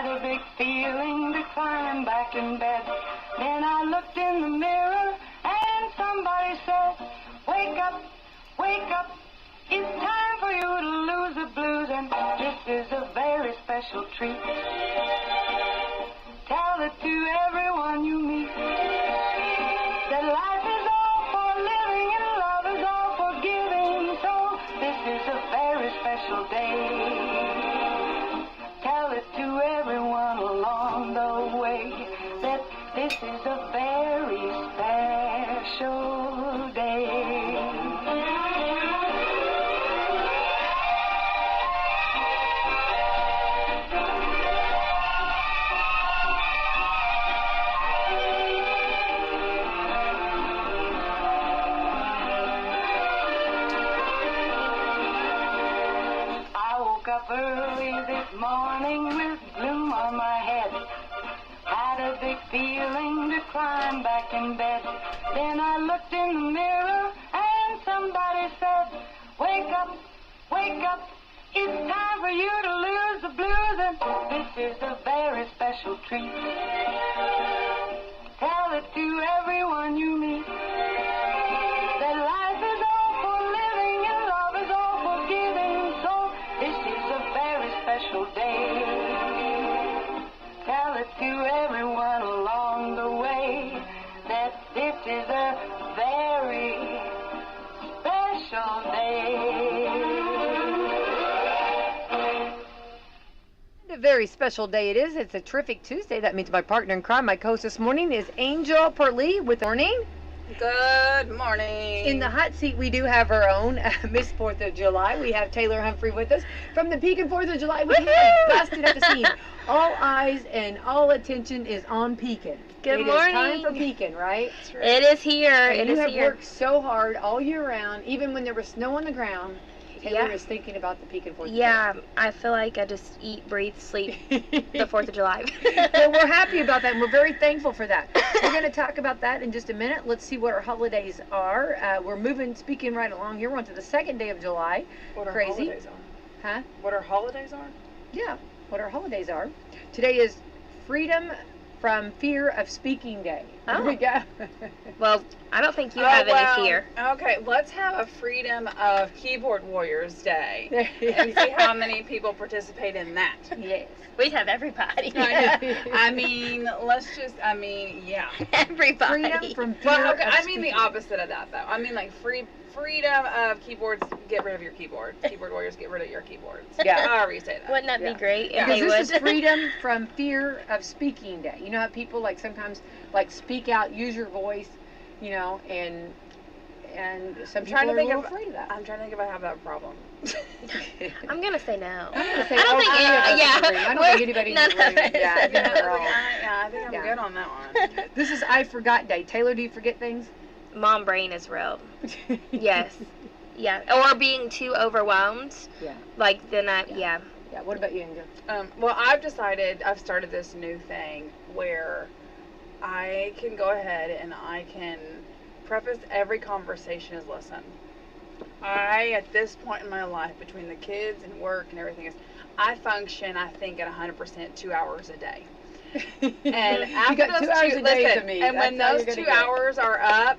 Had a big feeling to climb back in bed. Then I looked in the mirror and somebody said, wake up, wake up. It's time for you to lose the blues, and this is a very special treat. Tell it to everyone you meet that life is all for living and love is all for giving. So this is a very special day. Tell it to everyone along the way that this is a very special day. Up early this morning with gloom on my head. Had a big feeling to climb back in bed. Then I looked in the mirror and somebody said, wake up, wake up. It's time for you to lose the blues, and this is a very special treat. Tell it to everyone you meet that life is all for living and love is all for giving. So this is a very special day. Tell it to everyone along the way that this is a very special day. A very special day it is. It's a terrific Tuesday. That means my partner in crime, my co-host this morning, is Angel Purlee with Morning. Good morning. In the hot seat, we do have our own Miss 4th of July. We have Taylor Humphrey with us. From the Pekin 4th of July, we have busted at the seams. All eyes and all attention is on Pekin. Good morning. It is time for Pekin, right? It is here. And it you is have worked so hard all year round, even when there was snow on the ground. Taylor is thinking about the Pekin 4th of July. Yeah, I feel like I just eat, breathe, sleep the 4th of July. Well, we're happy about that, and we're very thankful for that. We're going to talk about that in just a minute. Let's see what our holidays are. We're speaking right along here. We're on to the 2nd day of July. What our Crazy. holidays are. Huh? What our holidays are? Yeah, what our holidays are. Today is Freedom from Fear of Speaking Day. There we go. Well, I don't think you have any fear. Okay, let's have a Freedom of Keyboard Warriors Day and see how many people participate in that. Yes. We'd have everybody. I mean, yeah. Everybody. Freedom from fear Well, okay, of I mean the speaking. opposite of that, though. I mean, like, freedom of keyboards, get rid of your keyboard. Keyboard warriors, get rid of your keyboards. Yeah. However you say that. Wouldn't that be great if Because they this would? is Freedom from Fear of Speaking Day. You know how people like sometimes like speak out, use your voice, you know, and some people are a little afraid of that. I'm trying to think if I have that problem. I'm going to say no. I'm gonna say, I don't think I don't think anybody none would agree. of us. Yeah, I think we're all- I think I'm good on that one. This is I Forgot Day. Taylor, do you forget things? Mom brain is real. Yes. Yeah. Or being too overwhelmed. Yeah. Like, then Yeah, what about you, Angel? Well, I've started this new thing where I can go ahead and I can preface every conversation as listen. At this point in my life, between the kids and work and everything else, I function, I think, at 100% 2 hours a day. And after you got 2 hours a day to me. And when those 2 hours are up,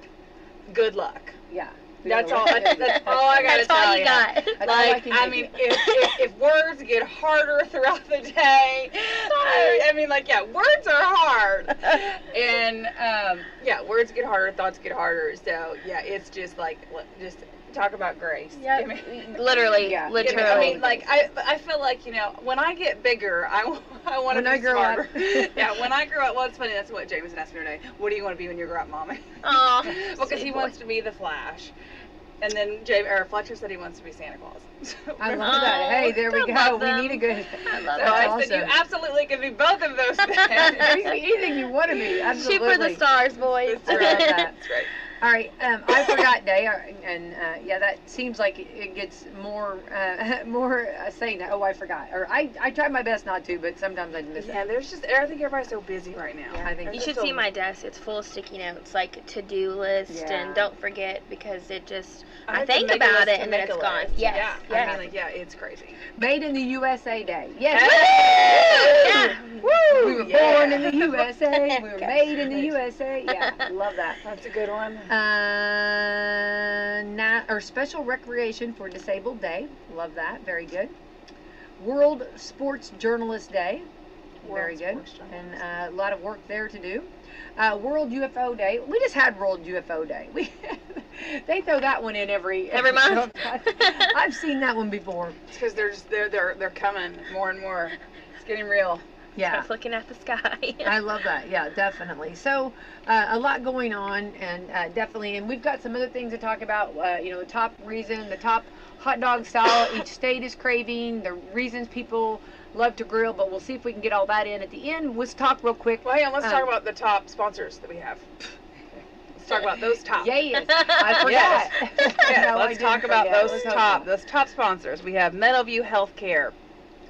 good luck. Yeah. That's all I gotta That's all tell you you. got. Like, I mean, if words get harder throughout the day, I mean, like, yeah, words are hard. And, yeah, words get harder, thoughts get harder. So, yeah, it's just like, just talk about grace. Yeah, literally. Yeah. Literally. I mean, like, I feel like, you know, when I get bigger, I want to be smarter. Yeah, when I grow up, well, it's funny, that's what Jameson asked me today. What do you want to be when you grow up, Mommy? Oh, Because he wants to be the Flash. And then Fletcher said he wants to be Santa Claus. So I love that. Hey, there we go. We need a good. I love so I that. said, you absolutely can be both of those things. Anything you want to be. Absolutely. Shoot for the stars, boys. I love that. That's right. All right, I Forgot Day, and yeah, that seems like it gets more saying that. Oh, I forgot, or I try my best not to, but sometimes I miss it. Yeah, I think everybody's so busy right now. Yeah, I think You should see my desk. It's full of sticky notes, like to-do list, and don't forget, because it just, I think about it and then it's gone. Yes. Yeah, I mean, like, yeah, it's crazy. Made in the USA Day. Yes. Hey! Yeah. the USA. We were Okay. made in the USA. Yeah, love that. That's a good one. Or Special Recreation for Disabled Day. Love that. Very good. World Sports Journalist Day. Very good. And a lot of work there to do. World UFO Day. We just had World UFO Day. They throw that one in every month. I've seen that one before. It's because they're coming more and more. It's getting real. Yeah. Just looking at the sky. I love that. Yeah, definitely. So a lot going on, and definitely, and we've got some other things to talk about. The top reason, the top hot dog style each state is craving, the reasons people love to grill, but we'll see if we can get all that in at the end. Let's talk real quick. Well, yeah, let's talk about the top sponsors that we have. Let's talk about those top. Yes, I forgot. Yes, No, I let's didn't talk about forget. those top sponsors. We have Meadowview Healthcare,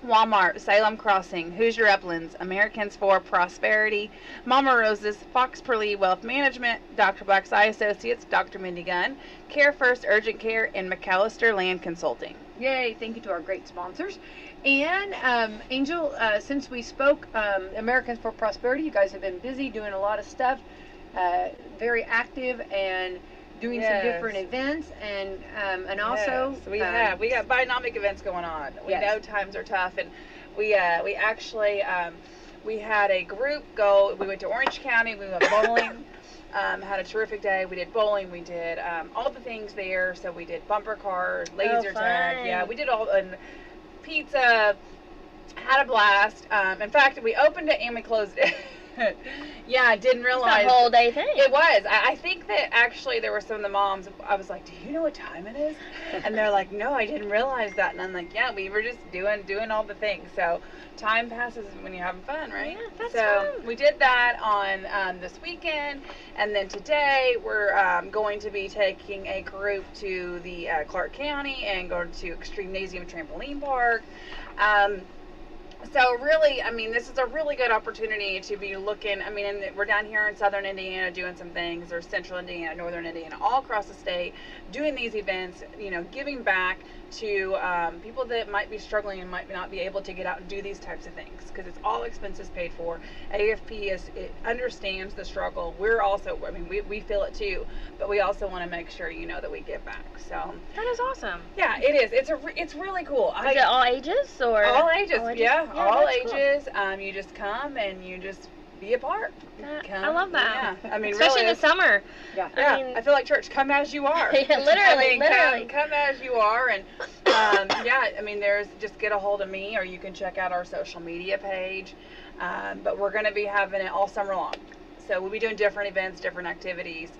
Walmart, Salem Crossing, Hoosier Uplands, Americans for Prosperity, Mama Rose's, Fox Purlee Wealth Management, Dr. Black's Eye Associates, Dr. Mindy Gunn, Care First Urgent Care, and McAllister Land Consulting. Yay, thank you to our great sponsors. And Angel, since we spoke, Americans for Prosperity, you guys have been busy doing a lot of stuff, very active and doing some different events, and also we got Bionomic events going on. We know times are tough, and we actually we had a group go. We went to Orange County. We went bowling. Had a terrific day. We did bowling. We did all the things there. So we did bumper cars, laser tag. Yeah, we did all, and pizza. Had a blast. In fact, we opened it and we closed it. Yeah, I didn't realize. It's a whole day thing. It was. I think that actually there were some of the moms. I was like, "Do you know what time it is?" And they're like, "No, I didn't realize that." And I'm like, "Yeah, we were just doing all the things." So time passes when you're having fun, right? Yeah, that's so fun. we did that on this weekend, and then today we're going to be taking a group to the Clark County and going to Extreme Nasium Trampoline Park. So really, I mean, this is a really good opportunity to be looking. I mean, and we're down here in southern Indiana doing some things, or central Indiana, northern Indiana, all across the state, doing these events, giving back to people that might be struggling and might not be able to get out and do these types of things, because it's all expenses paid for. AFP it understands the struggle. We're also, I mean, we feel it too, but we also want to make sure that we give back. So That is awesome. yeah, it is. It's really cool. Is it all ages or? All ages, yeah, all that's cool. ages. You just come and you just be a part. I love that. Yeah, I mean, especially really, in the summer. Yeah. Yeah, I mean, I feel like church. Come as you are. Yeah, literally, literally. Come as you are, and yeah, I mean, just get a hold of me, or you can check out our social media page. But we're going to be having it all summer long, so we'll be doing different events, different activities,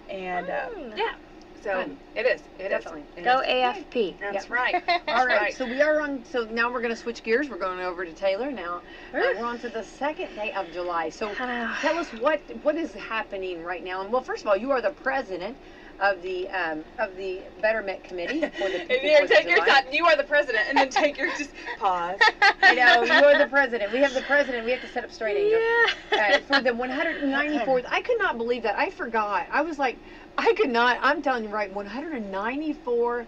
and yeah. So Fun. it is. Definitely. Go AFP. That's right. All right, so we are on. So now we're going to switch gears. We're going over to Taylor now. We're on to the second day of July. So tell us what is happening right now. And well, first of all, you are the president of the Betterment Committee for the And take your time. You are the president, and then take your just pause. I know, you are the president. We have the president. We have to set up straight, Angel. For the 194th, I could not believe that. I forgot. I was like, I could not. I'm telling you right, 194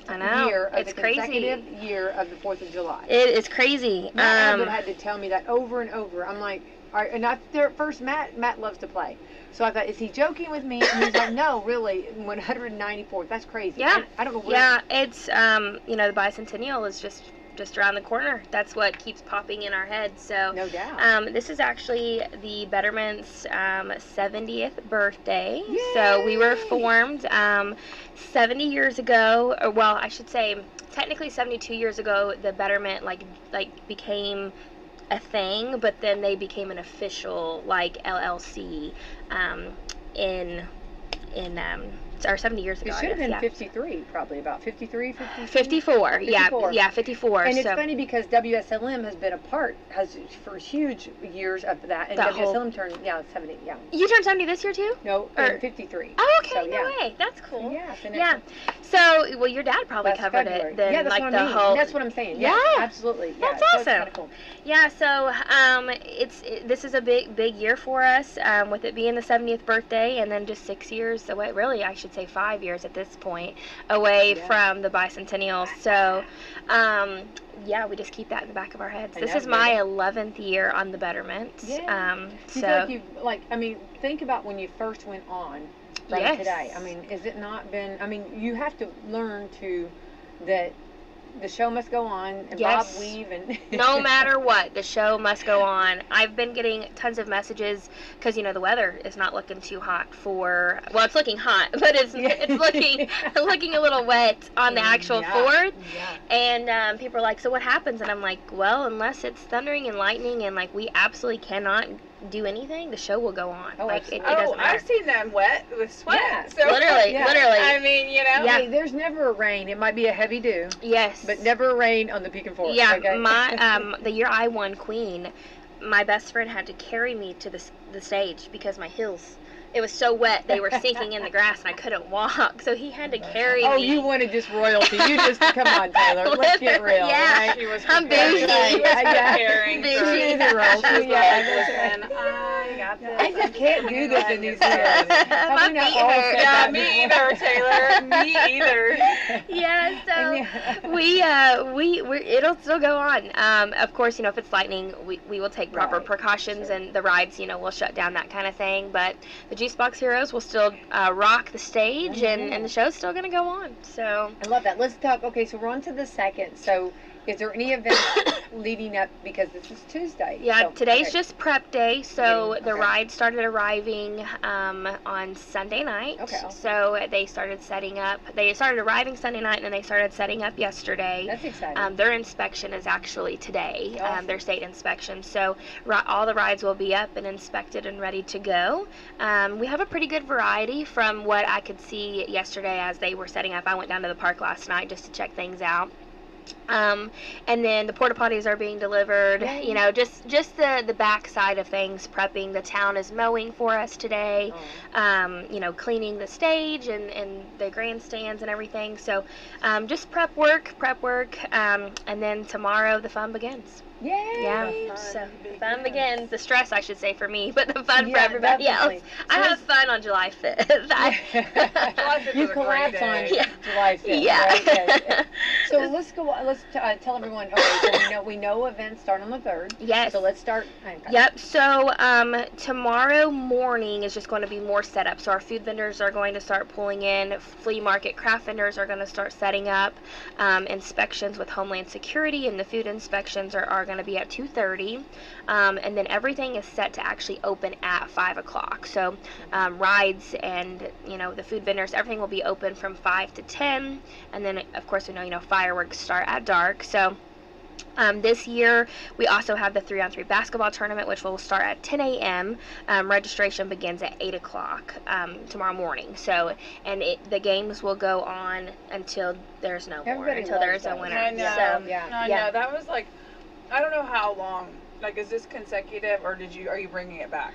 I know. year of It's the crazy. consecutive year of the 4th of July. It is crazy. Matt Abbott had to tell me that over and over. I'm like, and at first Matt loves to play. So I thought, is he joking with me? And he's like, no, really, 194th. That's crazy. Yeah. I don't know what. Yeah, it's the bicentennial is just around the corner. That's what keeps popping in our heads. So No doubt. this is actually the Betterment's 70th birthday. Yay! So we were formed 70 years ago, or well, I should say technically 72 years ago. The Betterment like became a thing, but then they became an official LLC or 70 years ago. It should have I guess, been 53, probably about 53, 54. 54. 54. Yeah, 54. And it's so funny because WSLM has been a part, for huge years of that. And That WSLM turned, 70, yeah. you turned 70 this year too? No, Or- 53. Oh, okay, So, no yeah. way. That's cool. Yeah, the next Yeah. one. So, well, your dad probably Last covered February. it. Then, Yeah, that's like what the I mean. whole. That's what I'm saying. Yeah. Absolutely. Yeah, That's so it's awesome. kinda cool. Yeah. So, this is a big year for us. With it being the 70th birthday, and then just 6 years away. Really, I should should say 5 years at this point, away from the bicentennial. So, yeah, we just keep that in the back of our heads. This is my 11th year on the Betterment. Yeah. So you feel like you've, like, I mean, think about when you first went on from today. I mean, has it not been, I mean, you have to learn that the show must go on, and Bob Weave, and no matter what, the show must go on. I've been getting tons of messages because, you know, the weather is not looking too hot for, well, it's looking hot, but it's looking looking a little wet on the actual 4th. And people are like, so what happens? And I'm like, well, unless it's thundering and lightning and, like, we absolutely cannot do anything, the show will go on. Oh, like, it doesn't matter. I've seen them wet with sweat. Yeah. So, literally. I mean, you know. Hey, there's never a rain. It might be a heavy dew. Yes. But never a rain on the Pekin Forest. Yeah, okay? my the year I won Queen, my best friend had to carry me to the stage because my heels, it was so wet, they were sinking in the grass and I couldn't walk, so he had to carry me. Oh, you wanted just royalty. You just, come on, Taylor, let's get real. Yeah, right? She was I'm bougie. preparing Bougie. for She the roles. She's Yeah. like, listen, I got this. I just can't do this in these videos. Have My we not feet all hurt. said Yeah, that me before? either, Taylor. Me either. Yeah, so we it'll still go on. Of course, you know, if it's lightning, we will take proper precautions, and the rides, you know, will shut down, that kind of thing. But the Juice Box Heroes will still rock the stage, and the show's still going to go on. So I love that. Let's talk. Okay, so we're on to the 2nd. So is there any events leading up, because this is Tuesday? yeah, so, today's just prep day. So the Okay. rides started arriving on Sunday night. Okay. So they started setting up. They started arriving Sunday night, and then they started setting up yesterday. That's exciting. Their inspection is actually today, Awesome. their state inspection. So all the rides will be up and inspected and ready to go. We have a pretty good variety from what I could see yesterday as they were setting up. I went down to the park last night just to check things out. And then the porta potties are being delivered. Yay. You know, just the back side of things, prepping. The town is mowing for us today. You know, cleaning the stage and the grandstands and everything. So just prep work, and then tomorrow the fun begins. Yay! Yeah, so the fun begins. The stress, I should say, for me, but the fun for Yeah, everybody definitely. else. I have fun on July 5th. You collapse on Yeah. July 5th. Yeah. Right? Yes. So let's go. Let's tell everyone. Okay, so we know events start on the 3rd. Yes. So let's start. Yep. So tomorrow morning is just going to be more setup. So our food vendors are going to start pulling in. Flea market craft vendors are going to start setting up. Inspections with Homeland Security, and the food inspections are going to be at 2:30. And then everything is set to actually open at 5 o'clock. So rides and, you know, the food vendors, everything will be open from 5 to 10. And then, of course, we know, fireworks start at dark. So this year, we also have the 3-on-3 basketball tournament, which will start at 10 a.m. Registration begins at 8 o'clock tomorrow morning. So, and the games will go on until there's no more, until there's a winner. I know. So, I know. That was like, I don't know how long. Like, is this consecutive, or are you bringing it back?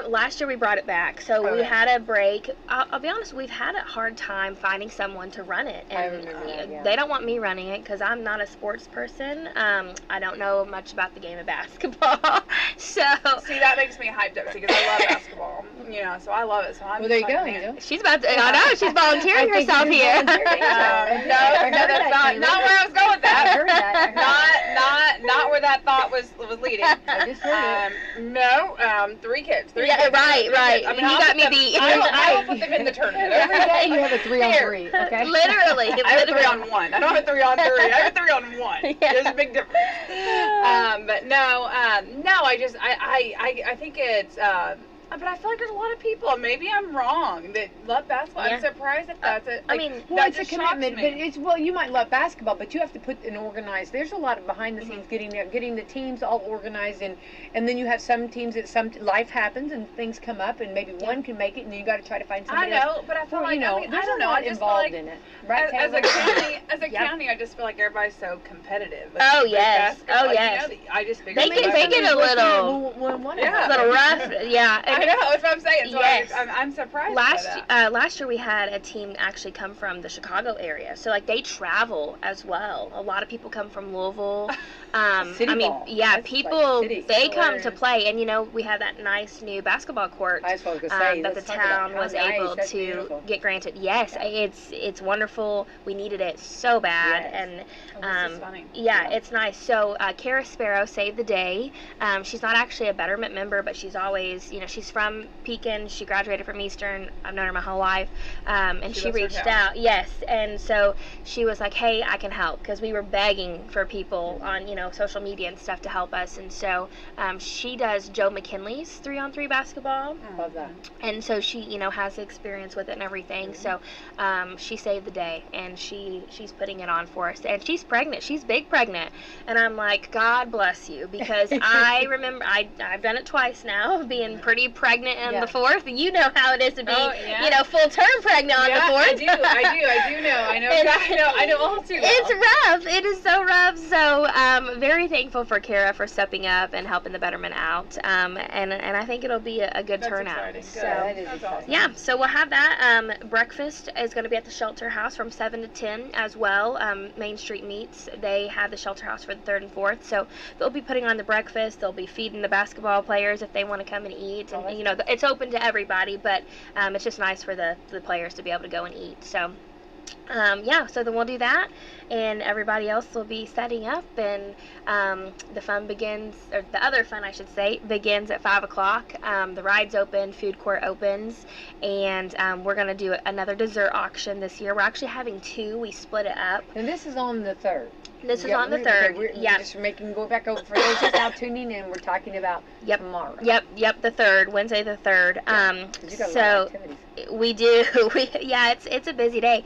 Last year we brought it back, so we had a break. I'll be honest, we've had a hard time finding someone to run it, and I remember that, yeah. they don't want me running it because I'm not a sports person. I don't know much about the game of basketball, so See, that makes me hyped up because I love basketball. You know, so I love it. So I'm Well, there you just go, like, man. Angel. she's about to. I know she's volunteering I think herself you here. volunteered, Angel. No, that's not where I was going with that. I heard that. Not where that thought was leading. I just heard it. No, 3 kids. Three Yeah, kids. right. I mean, You I'll got put me them- beat. I will put them in the tournament. Every day you have a 3-on-3, okay? Literally. I have a 3-on-1. I don't have a 3-on-3. I have a 3-on-1. Yeah. There's a big difference. But no, I think it's. But I feel like there's a lot of people, maybe I'm wrong, that love basketball. Yeah. I'm surprised that that's it. I mean, Well, that it's a just shocks commitment, me. but you might love basketball, but you have to put an organized. There's a lot of behind the scenes getting the teams all organized, and then you have some teams that life happens and things come up, and maybe one can make it, and then you got to try to find I somebody else. know, but I feel Well, like, you know, I mean, there's I don't a know, lot I just feel involved like in it, right? as a Taylor? county, I just feel like everybody's so competitive. Oh, with yes. basketball. Oh, yes. You know, I just figure They can everybody- get a little One Yeah. rough. Yeah. And I know. That's what I'm saying. So Yes. I'm surprised by that. Last year we had a team actually come from the Chicago area, so like they travel as well. A lot of people come from Louisville. City I mean, ball. yeah, That's people like city. they come to Hilarious. play, and you know we have that nice new basketball court That's what I was gonna say. that the Let's talk about town how was nice. able That's to beautiful. get granted. Yes, it's wonderful. We needed it so bad, Yes. and This is funny. yeah, it's nice. So Kara Sparrow saved the day. She's not actually a Betterment member, but she's always, you know, she's from Pekin. She graduated from Eastern. I've known her my whole life, and she loves her reached town. out. Yes, and so she was like, "Hey, I can help," because we were begging for people on, you know, social media and stuff to help us. And so she does Joe McKinley's 3-on-3 basketball. Love that. And so she, you know, has experience with it and everything. So she saved the day, and she's putting it on for us. And she's pregnant. She's big pregnant. And I'm like, God bless you, because I remember I've done it twice now, being pretty pregnant on the 4th. You know how it is to be, you know, full term pregnant on the 4th. I do know. I know all too well. It's rough. It is so rough. So very thankful for Kara for stepping up and helping the Betterment out. And I think it'll be a good That's turnout. exciting. So Good. that is That's exciting. awesome. yeah, so we'll have that. Breakfast is going to be at the Shelter House from 7 to 10 as well. Main Street Meats, they have the Shelter House for the 3rd and 4th. So they'll be putting on the breakfast. They'll be feeding the basketball players if they want to come and eat. And, you know, it's open to everybody, but it's just nice for the players to be able to go and eat. So yeah, so then we'll do that, and everybody else will be setting up, and the fun begins, or the other fun I should say, begins at 5 o'clock. The rides open, food court opens, and we're going to do another dessert auction this year. We're actually having 2. We split it up. And this is on the 3rd. This is on the 3rd. We're Yeah. just go back over for those just now tuning in. We're talking about tomorrow. Yep, the 3rd, Wednesday the 3rd. 'Cause you got a lot So of activities. we do. It's a busy day.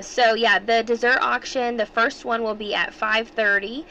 So yeah, the dessert auction, the first one will be at 5:30.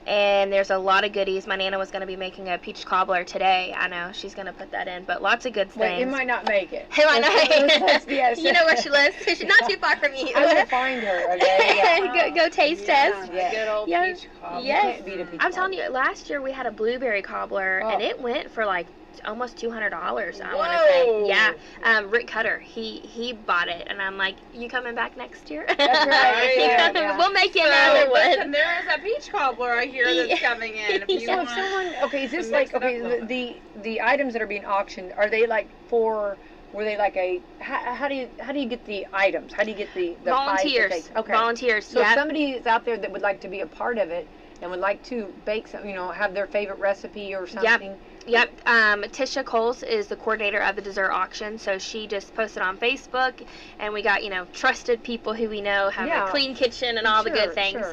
And there's a lot of goodies. My Nana was going to be making a peach cobbler today. I know she's going to put that in, but lots of good Well, things. it might not make it. It might not. Let's be honest. You know where she lives. She's not too far from you. I'm gonna find her. Okay. Yeah. go taste test. Yeah. Good old Yeah. peach cobbler. Yes. Can't beat a peach I'm telling you, last year we had a blueberry cobbler, Oh. and it went for like almost $200. I want to say, Whoa. yeah. Rick Cutter, he bought it, and I'm like, you coming back next year? That's right. You Yeah, coming- yeah. We'll make you So, another listen, one. there is a peach cobbler I hear that's coming in. If you So want. if someone, okay, is this Mix like, it up a okay, little the items that are being auctioned, are they like for, were they like a, how do you get the items? How do you get the Volunteers. pies that they- okay. Volunteers. So if Yep. somebody is out there that would like to be a part of it and would like to bake some, you know, have their favorite recipe or something. Yep. Tisha Coles is the coordinator of the dessert auction, so she just posted on Facebook, and we got, you know, trusted people who we know have Yeah. a clean kitchen and all the Sure, good things. sure.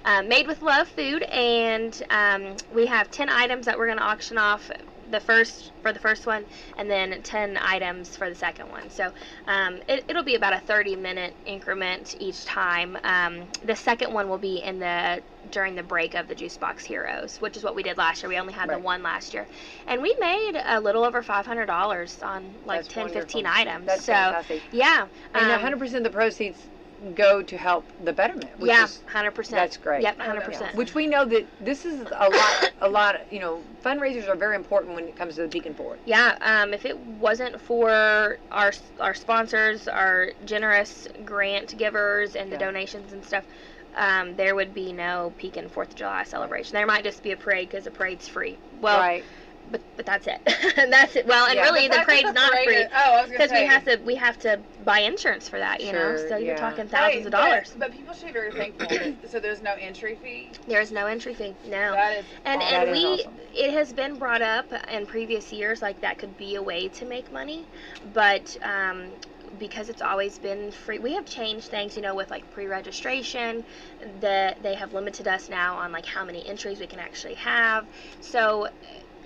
So Made with Love food, and we have 10 items that we're going to auction off for the first one, and then 10 items for the second one. So it'll be about a 30-minute increment each time. The second one will be during the break of the Juice Box Heroes, which is what we did last year. We only had the Right. one last year, and we made a little over $500 on like That's 10, 15 wonderful. items. That's so fantastic. yeah, And 100% of the proceeds go to help the Betterment. Which yeah, is, 100%. that's great. Yep, Oh, 100%. Which we know that this is a lot, you know, fundraisers are very important when it comes to the Pekin Forward. Yeah, if it wasn't for our sponsors, our generous grant givers, and the Yeah. donations and stuff, there would be no Pekin 4th of July celebration. There might just be a parade because the parade's free. Well, Right. but that's it. That's it. Well, and Yeah. really But the that's parade's what the not parade free is. Oh, I was gonna because say. we have to buy insurance for that. You know, Sure, so you're yeah. talking Right, thousands of dollars. But people should be very thankful. that- So there's no entry fee. There's no entry fee. No. That is. And awesome. That and is we awesome. it has been brought up in previous years, like that could be a way to make money, but because it's always been free, we have changed things, you know, with like pre-registration, that they have limited us now on like how many entries we can actually have. So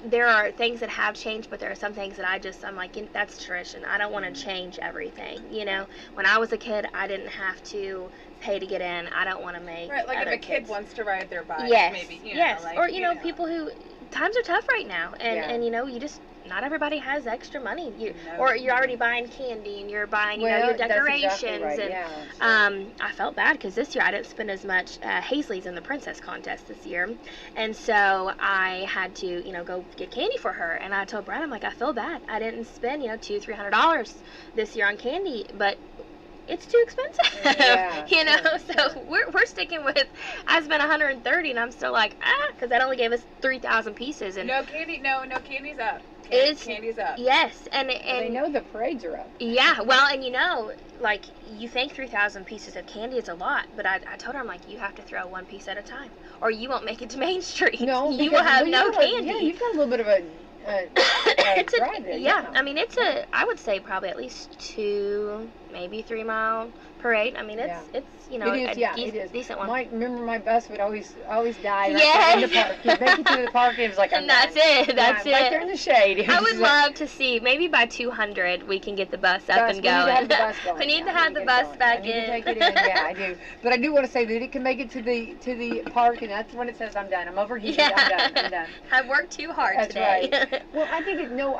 there are things that have changed, but there are some things that I'm like, that's tradition. I don't want to change everything. You know, when I was a kid, I didn't have to pay to get in. I don't want to make Right, like if other a kid kids. wants to ride their bike, Yes, maybe. You yes, know, like, or you know, people who times are tough right now, and Yeah. and you know, you just not everybody has extra money. No. Or you're already buying candy and you're buying, you know, Well, your that's decorations. exactly right, And yeah, I felt bad because this year I didn't spend as much. Hazley's in the princess contest this year, and so I had to, you know, go get candy for her. And I told Brad, I'm like, I feel bad. I didn't spend, you know, $200-300 this year on candy, but it's too expensive, Yeah, you know. sure, So sure. we're sticking with. I spent $130, and I'm still like, because that only gave us 3,000 pieces. And No candy. No candy's up. It's- Candy's up. yes, and They know the parades are up. yeah, well, and you know, like, you think 3,000 pieces of candy is a lot, but I told her, I'm like, you have to throw one piece at a time, or you won't make it to Main Street. No, you will because- have well, no you know what? candy. Yeah, you've got a little bit of a It's a- drive there, yeah, I mean, I would say probably at least 2, maybe 3 mile parade. I mean, it's you know, it is, a it is. decent one. Remember my bus would always die right Yes. there in the park. You'd make it to the park and it was like, I'm And that's done. it. That's Yeah, right there it. in the shade. It I was would just like- love to see, maybe by 200 we can get the bus up Bus, and we need to going. have the bus going. We need Yeah, to have the get it bus going. back I need to in. take it in. Yeah, I do. But I do want to say that it can make it to the park, and that's when it says I'm done. I'm overheated. I'm done. I've worked too hard That's today. right. Well, I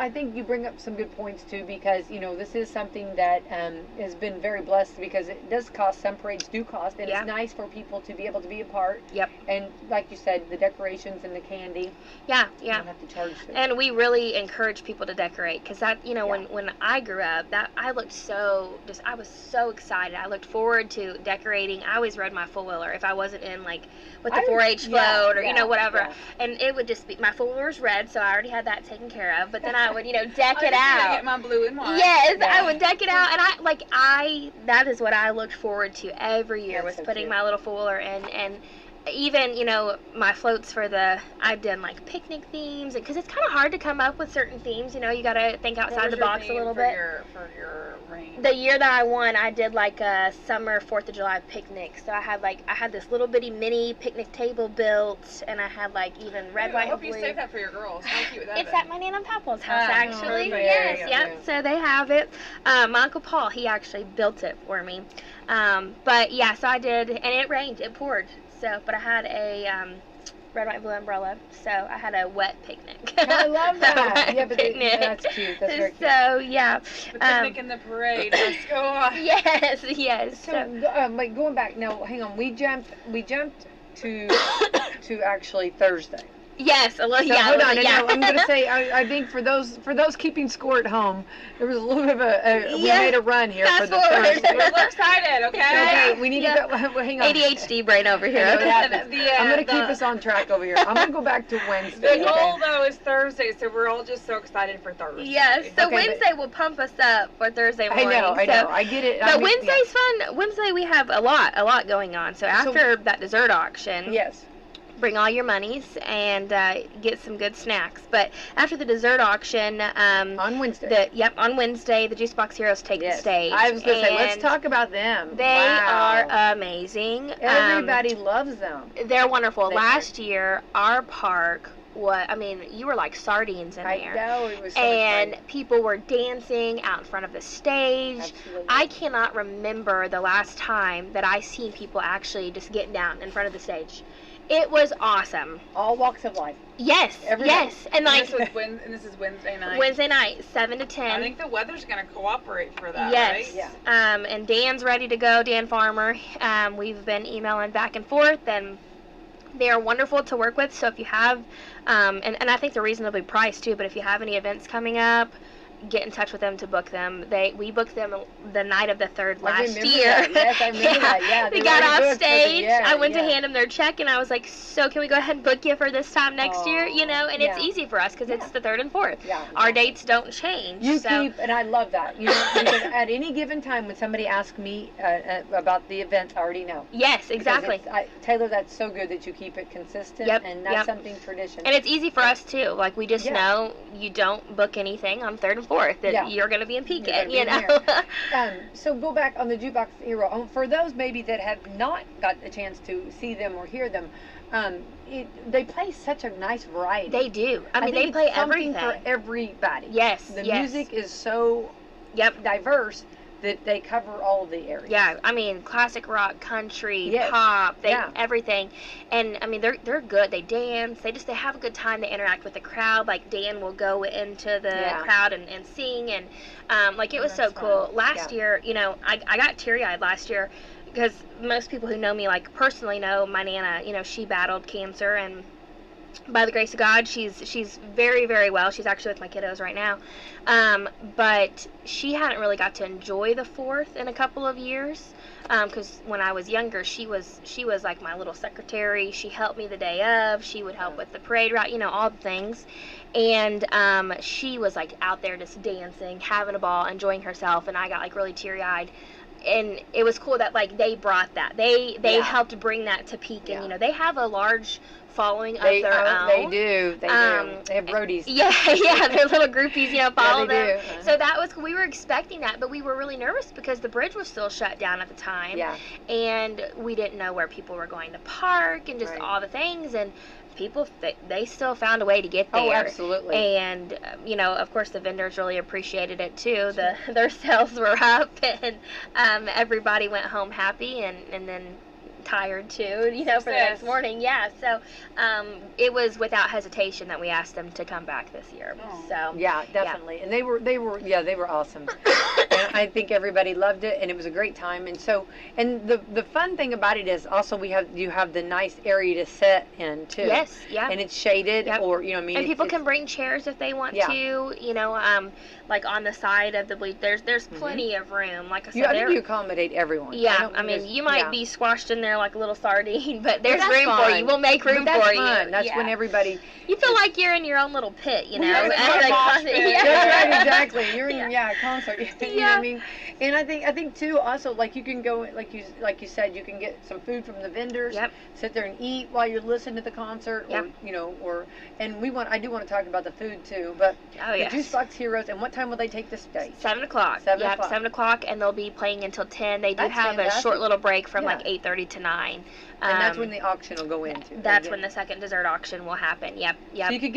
think you bring up some good points too, because you know this is something that has been very blessed, because it does cost. Some parades do cost, and Yeah. it's nice for people to be able to be a part. Yep. And like you said, the decorations and the candy. Yeah, You yeah. don't have to charge them. And we really encourage people to decorate, because that, you know, Yeah. when I grew up, that I looked I was so excited. I looked forward to decorating. I always rode my four-wheeler if I wasn't in, like, with the 4-H float or, you know, whatever. yeah. And it would just be, my four-wheeler was red, so I already had that taken care of. But then I would, you know, deck it I out. get my blue and white. Yes, Yeah. I would deck it out, and that is what I looked forward to every year, That's was so putting cute. my little four-wheeler in, and even, you know, my floats I've done like picnic themes, because it's kind of hard to come up with certain themes, you know, you gotta think What outside was the your box a theme little for bit. For your ring. The year that I won, I did like a summer 4th of July picnic, so I had this little bitty mini picnic table built, and I had like even red, Ooh, white, I hope and you blue. save that for your girls. How cute would that It's be? at my Nan and Papa's house, Oh, actually. perfect. Yes, Yeah, yep. So they have it. My Uncle Paul, he actually built it for me. But yeah, so I did, and it rained, it poured. So, but I had a red, white, and blue umbrella. So I had a wet picnic. I love that. Wet Yeah, but picnic. that's cute. That's very cute. So yeah. The picnic in the parade. Let's go on. Yes. So, wait, going back. No, hang on. We jumped to actually Thursday. Yes, a little. So, Yeah. hold on. yeah. No, I'm going to say. I think for those keeping score at home, there was a little bit of we Yeah. made a run here for Fast the forward. Thursday. We're excited, okay? Okay, we need Yeah. to go. Well, hang on. ADHD brain over I here. know it happens. The, I'm going to the- keep us on track over here. I'm going to go back to Wednesday. The goal, though, is Thursday, so we're all just so excited for Thursday. Yes. So Okay, Wednesday will pump us up for Thursday I morning. know. I know. I get it. I But mean, Wednesday's fun. Wednesday we have a lot going on. So after that dessert auction, Yes. bring all your monies and get some good snacks. But after the dessert auction, On Wednesday. on Wednesday, the Juice Box Heroes take the stage. I was going to say, let's and talk about them. They Wow. are amazing. Everybody loves them. They're wonderful. They Last year, our park you were like sardines in I there. know. It was so And much fun. people were dancing out in front of the stage. Absolutely. I cannot remember the last time that I seen people actually just getting down in front of the stage. It was awesome. All walks of life. Yes, Everybody. yes. And like And this is Wednesday night. Wednesday night, 7 to 10. I think the weather's going to cooperate for that, Yes. right? Yeah. And Dan's ready to go, Dan Farmer. We've been emailing back and forth, and they are wonderful to work with. So if you have, and I think they're reasonably priced too, but if you have any events coming up, get in touch with them to book them. We booked them the night of the 3rd I last remember year. that. Yes, I remember that. Yeah, They they got were off booked for the- stage. yeah, I went to yeah. hand them their check, and I was like, so can we go ahead and book you for this time next year? You know, and it's yeah. easy for us because it's Yeah. the 3rd and 4th. Yeah. Our dates don't change. You so. keep, and I love that. You know, because at any given time when somebody asks me about the event, I already know. Yes, Because exactly. Taylor, that's so good that you keep it consistent, Yep, and that's yep. something tradition. And it's easy for us too. Like we just Yeah. know you don't book anything on 3rd and 4th. That Yeah. you're going to be in You're Pekin. gonna be You in know. So go back on the Jukebox Hero. For those maybe that have not got a chance to see them or hear them, they play such a nice variety. They do. I mean, think they it's play something everything. for everybody. Yes. The yes. music is so Yep. diverse that they cover all of the areas. Yeah, I mean, classic rock, country, Yes. pop, Yeah. everything. And I mean, they're good. They dance. They have a good time. They interact with the crowd. Like Dan will go into the Yeah. crowd and sing, and like it was so That's cool. fun. Last year, you know, I got teary-eyed last year because most people who know me, like personally, know my Nana. You know, she battled cancer, and by the grace of God, she's very, very well. She's actually with my kiddos right now. But she hadn't really got to enjoy the 4th in a couple of years. Because when I was younger, she was like my little secretary. She helped me the day of. She would help with the parade route, you know, all the things. And she was like out there just dancing, having a ball, enjoying herself. And I got like really teary-eyed. And it was cool that like they brought that. They Yeah. helped bring that to Pekin. Yeah. You know, they have a large following of They their own. They do. They do. They have roadies. Yeah, yeah, their little groupies, you know, follow they them. do. So that was cool. We were expecting that, but we were really nervous because the bridge was still shut down at the time. Yeah. And we didn't know where people were going to park and just Right. all the things. And people, they still found a way to get there. Oh, absolutely. And, you know, of course, the vendors really appreciated it, too. Their sales were up, and everybody went home happy and then tired too, you know, for the next morning. Yeah, so it was without hesitation that we asked them to come back this year. Oh. So Yeah, definitely. And they were awesome. And I think everybody loved it, and it was a great time. And so, and the fun thing about it is also you have the nice area to sit in too. Yes, yeah. And it's shaded, Yep. or you know, what I mean, And people it's- can bring chairs if they want Yeah. to, you know, like on the side of the bleach. There's plenty of room. Like I said, I think you accommodate everyone. yeah, I mean, you might be squashed in there like a little sardine, but there's that's room for fine. you. We'll make room But that's for fun. you. That's Yeah. when everybody. You feel like you're in your own little pit, you know. Well, you're in a mosh pit. Yeah. That's right, exactly. You're in Yeah. a concert. You know what Yeah. I mean? And I think too also like you can go like you said, you can get some food from the vendors. Yep. Sit there and eat while you're listening to the concert, Yep. or you know, and I do want to talk about the food too. But Oh, the yes. Juice Box Heroes, and what time will they take the stage? 7 o'clock. 7 Yep, o'clock. 7 o'clock, and they'll be playing until 10. They do That's have a fantastic. short little break from Yeah. like 8:30 to 9. And that's when the auction will go into. That's when the second dessert auction will happen. Yep, yep. So you could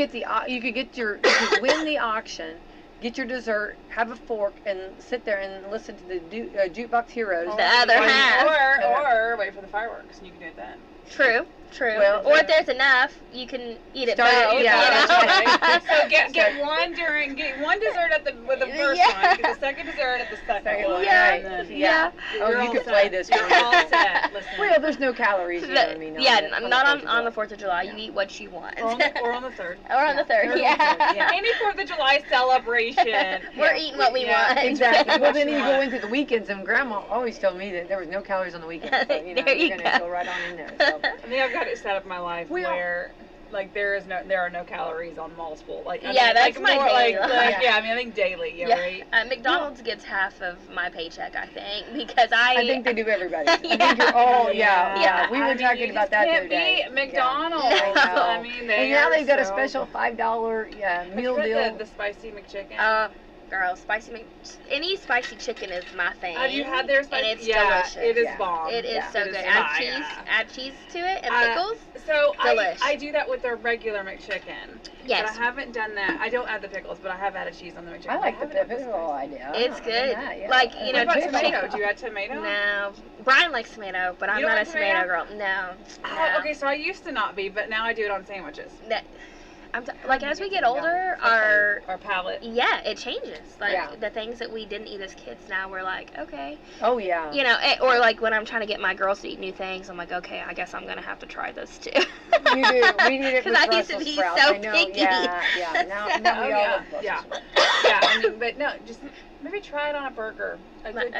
win the auction, get your dessert, have a fork, and sit there and listen to the Jukebox Heroes. The other half. Or wait for the fireworks, and you can do it then. True. Well, or if there's enough, you can eat it Start it, both. yeah, you know? that's So get one dessert with the first Yeah. one, get the second dessert at the second one. Yeah. And then Yeah. Oh, you're you all could set. play this You're one. all set. Listen. Well, there's no calories, you know what I mean? yeah, the not 4th of on the July. 4th of July. You eat what you want. or on the 3rd. Or on the 3rd, Third or yeah. third, yeah. Any 4th of July celebration. We're eating what we Yeah, want. Exactly. Well, then you What go you into the weekends, and Grandma always told me that there was no calories on the weekends. So, you know, There you you're gonna go. go right on in there. So. I think I've got it set up in my life Well- where like there are no calories on multiple. Like I Yeah, mean, that's like my more daily like, life. yeah. I mean I think daily, yeah, right? McDonald's gets half of my paycheck, I think, because I think they do everybody. I Yeah. think you're all, yeah. Yeah. We were I mean, talking you about just that the can't other day. beat McDonald's. Yeah. I know. I mean, And now they've got a so- special $5 meal Have you deal. had the spicy McChicken. Girl, any spicy chicken is my thing. Have you had their spicy? And it's yeah, delicious. it is Yeah. bomb. It is Yeah. so It good. is Add fire. add cheese to it and pickles. So Delish. I do that with their regular McChicken. Yes. But I haven't done that. I don't add the pickles, but I have added cheese on the McChicken. I like the haven't had pickle idea. It's I good. mean, that, yeah. Like, you What know, about just tomato? Do you add tomato? No. Brian likes tomato, but I'm You don't not a like tomato tomato? girl. No. Oh, okay, so I used to not be, but now I do it on sandwiches. Like as we get older, our palate. yeah, it changes. Like Yeah. the things that we didn't eat as kids, now we're like, okay, Oh, yeah. you know, or like when I'm trying to get my girls to eat new things, I'm like, okay, I guess I'm gonna have to try this too. You do. We need it with 'Cause I used to Brussels be sprouts. so I know. picky. Yeah. Now we all love Brussels yeah. sprouts. Yeah, I mean, but no, just maybe try it on a burger. A good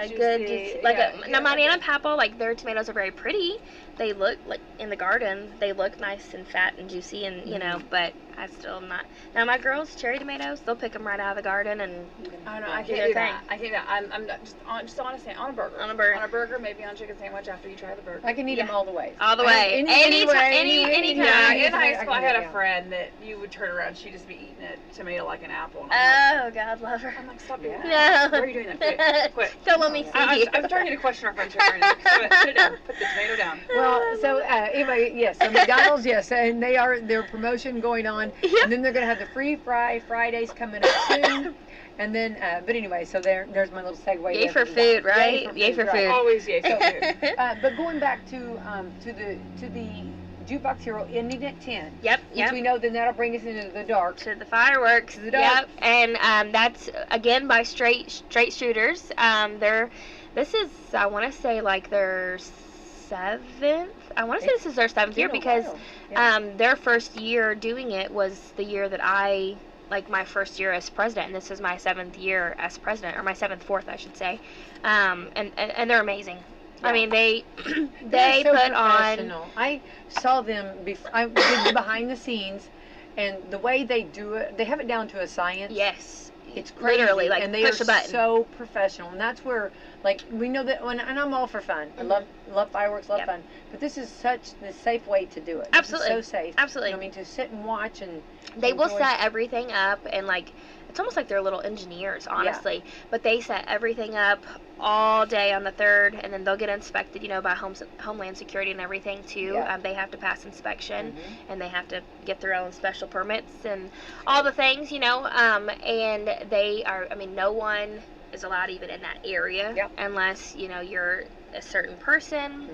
juicy, Now my Nana and Papa, like their tomatoes are very pretty. They look like in the garden, they look nice and fat and juicy, and you know, but I still am not. Now my girls, cherry tomatoes, they'll pick them right out of the garden and Oh no, I do can't their do thing. that. I can't do that. I'm not just honestly on a burger. On a burger. On a burger, maybe on a chicken sandwich after you try the burger. I can eat them Yeah. all the way. all the way. Any way, Anytime. Yeah, Yeah, in high school, I had a yeah. friend that you would turn around, she'd just be eating a tomato like an apple. And I'm Oh, God, love her. like, stop doing Yeah. that. No. Why are you doing that? Quit. Don't let me see you. I'm starting to question our friendship right now. Put it down. Put the tomato down. Well, so anyway, yes, so McDonald's, yes, and their promotion going on, Yep. and then they're going to have the free Fridays coming up soon, and then, but anyway, so there's my little segue. Yay there for food, right? Yay for food. Always yay for food. But going back to the Jukebox Hero ending at 10. Yep, Which yep. we know then that'll bring us into the dark. To the fireworks. To the dark. Yep, and that's again by straight shooters. This is, I want to say, like their 7th. I want to say this is their 7th year because their first year doing it was the year that my first year as president, and this is my 7th year as president, or my 4th, I should say. And they're amazing. Yeah. I mean, they so put on. I saw them I did behind the scenes, and the way they do it, they have it down to a science. Yes. It's crazy, Literally, like, and they push are a button. so professional, and that's where, like, we know that. And I'm all for fun. I love fireworks, love fun, but this is such the safe way to do it. Absolutely, this is so safe. Absolutely. You know what I mean, to sit and watch and. They will enjoy. set everything up, and like it's almost like they're little engineers, honestly. Yeah. But they set everything up all day on the 3rd, and then they'll get inspected, by Homeland Security and everything too. Yeah. They have to pass inspection, and they have to get their own special permits and all the things, and they are. I mean, no one is allowed even in that area unless you're a certain person.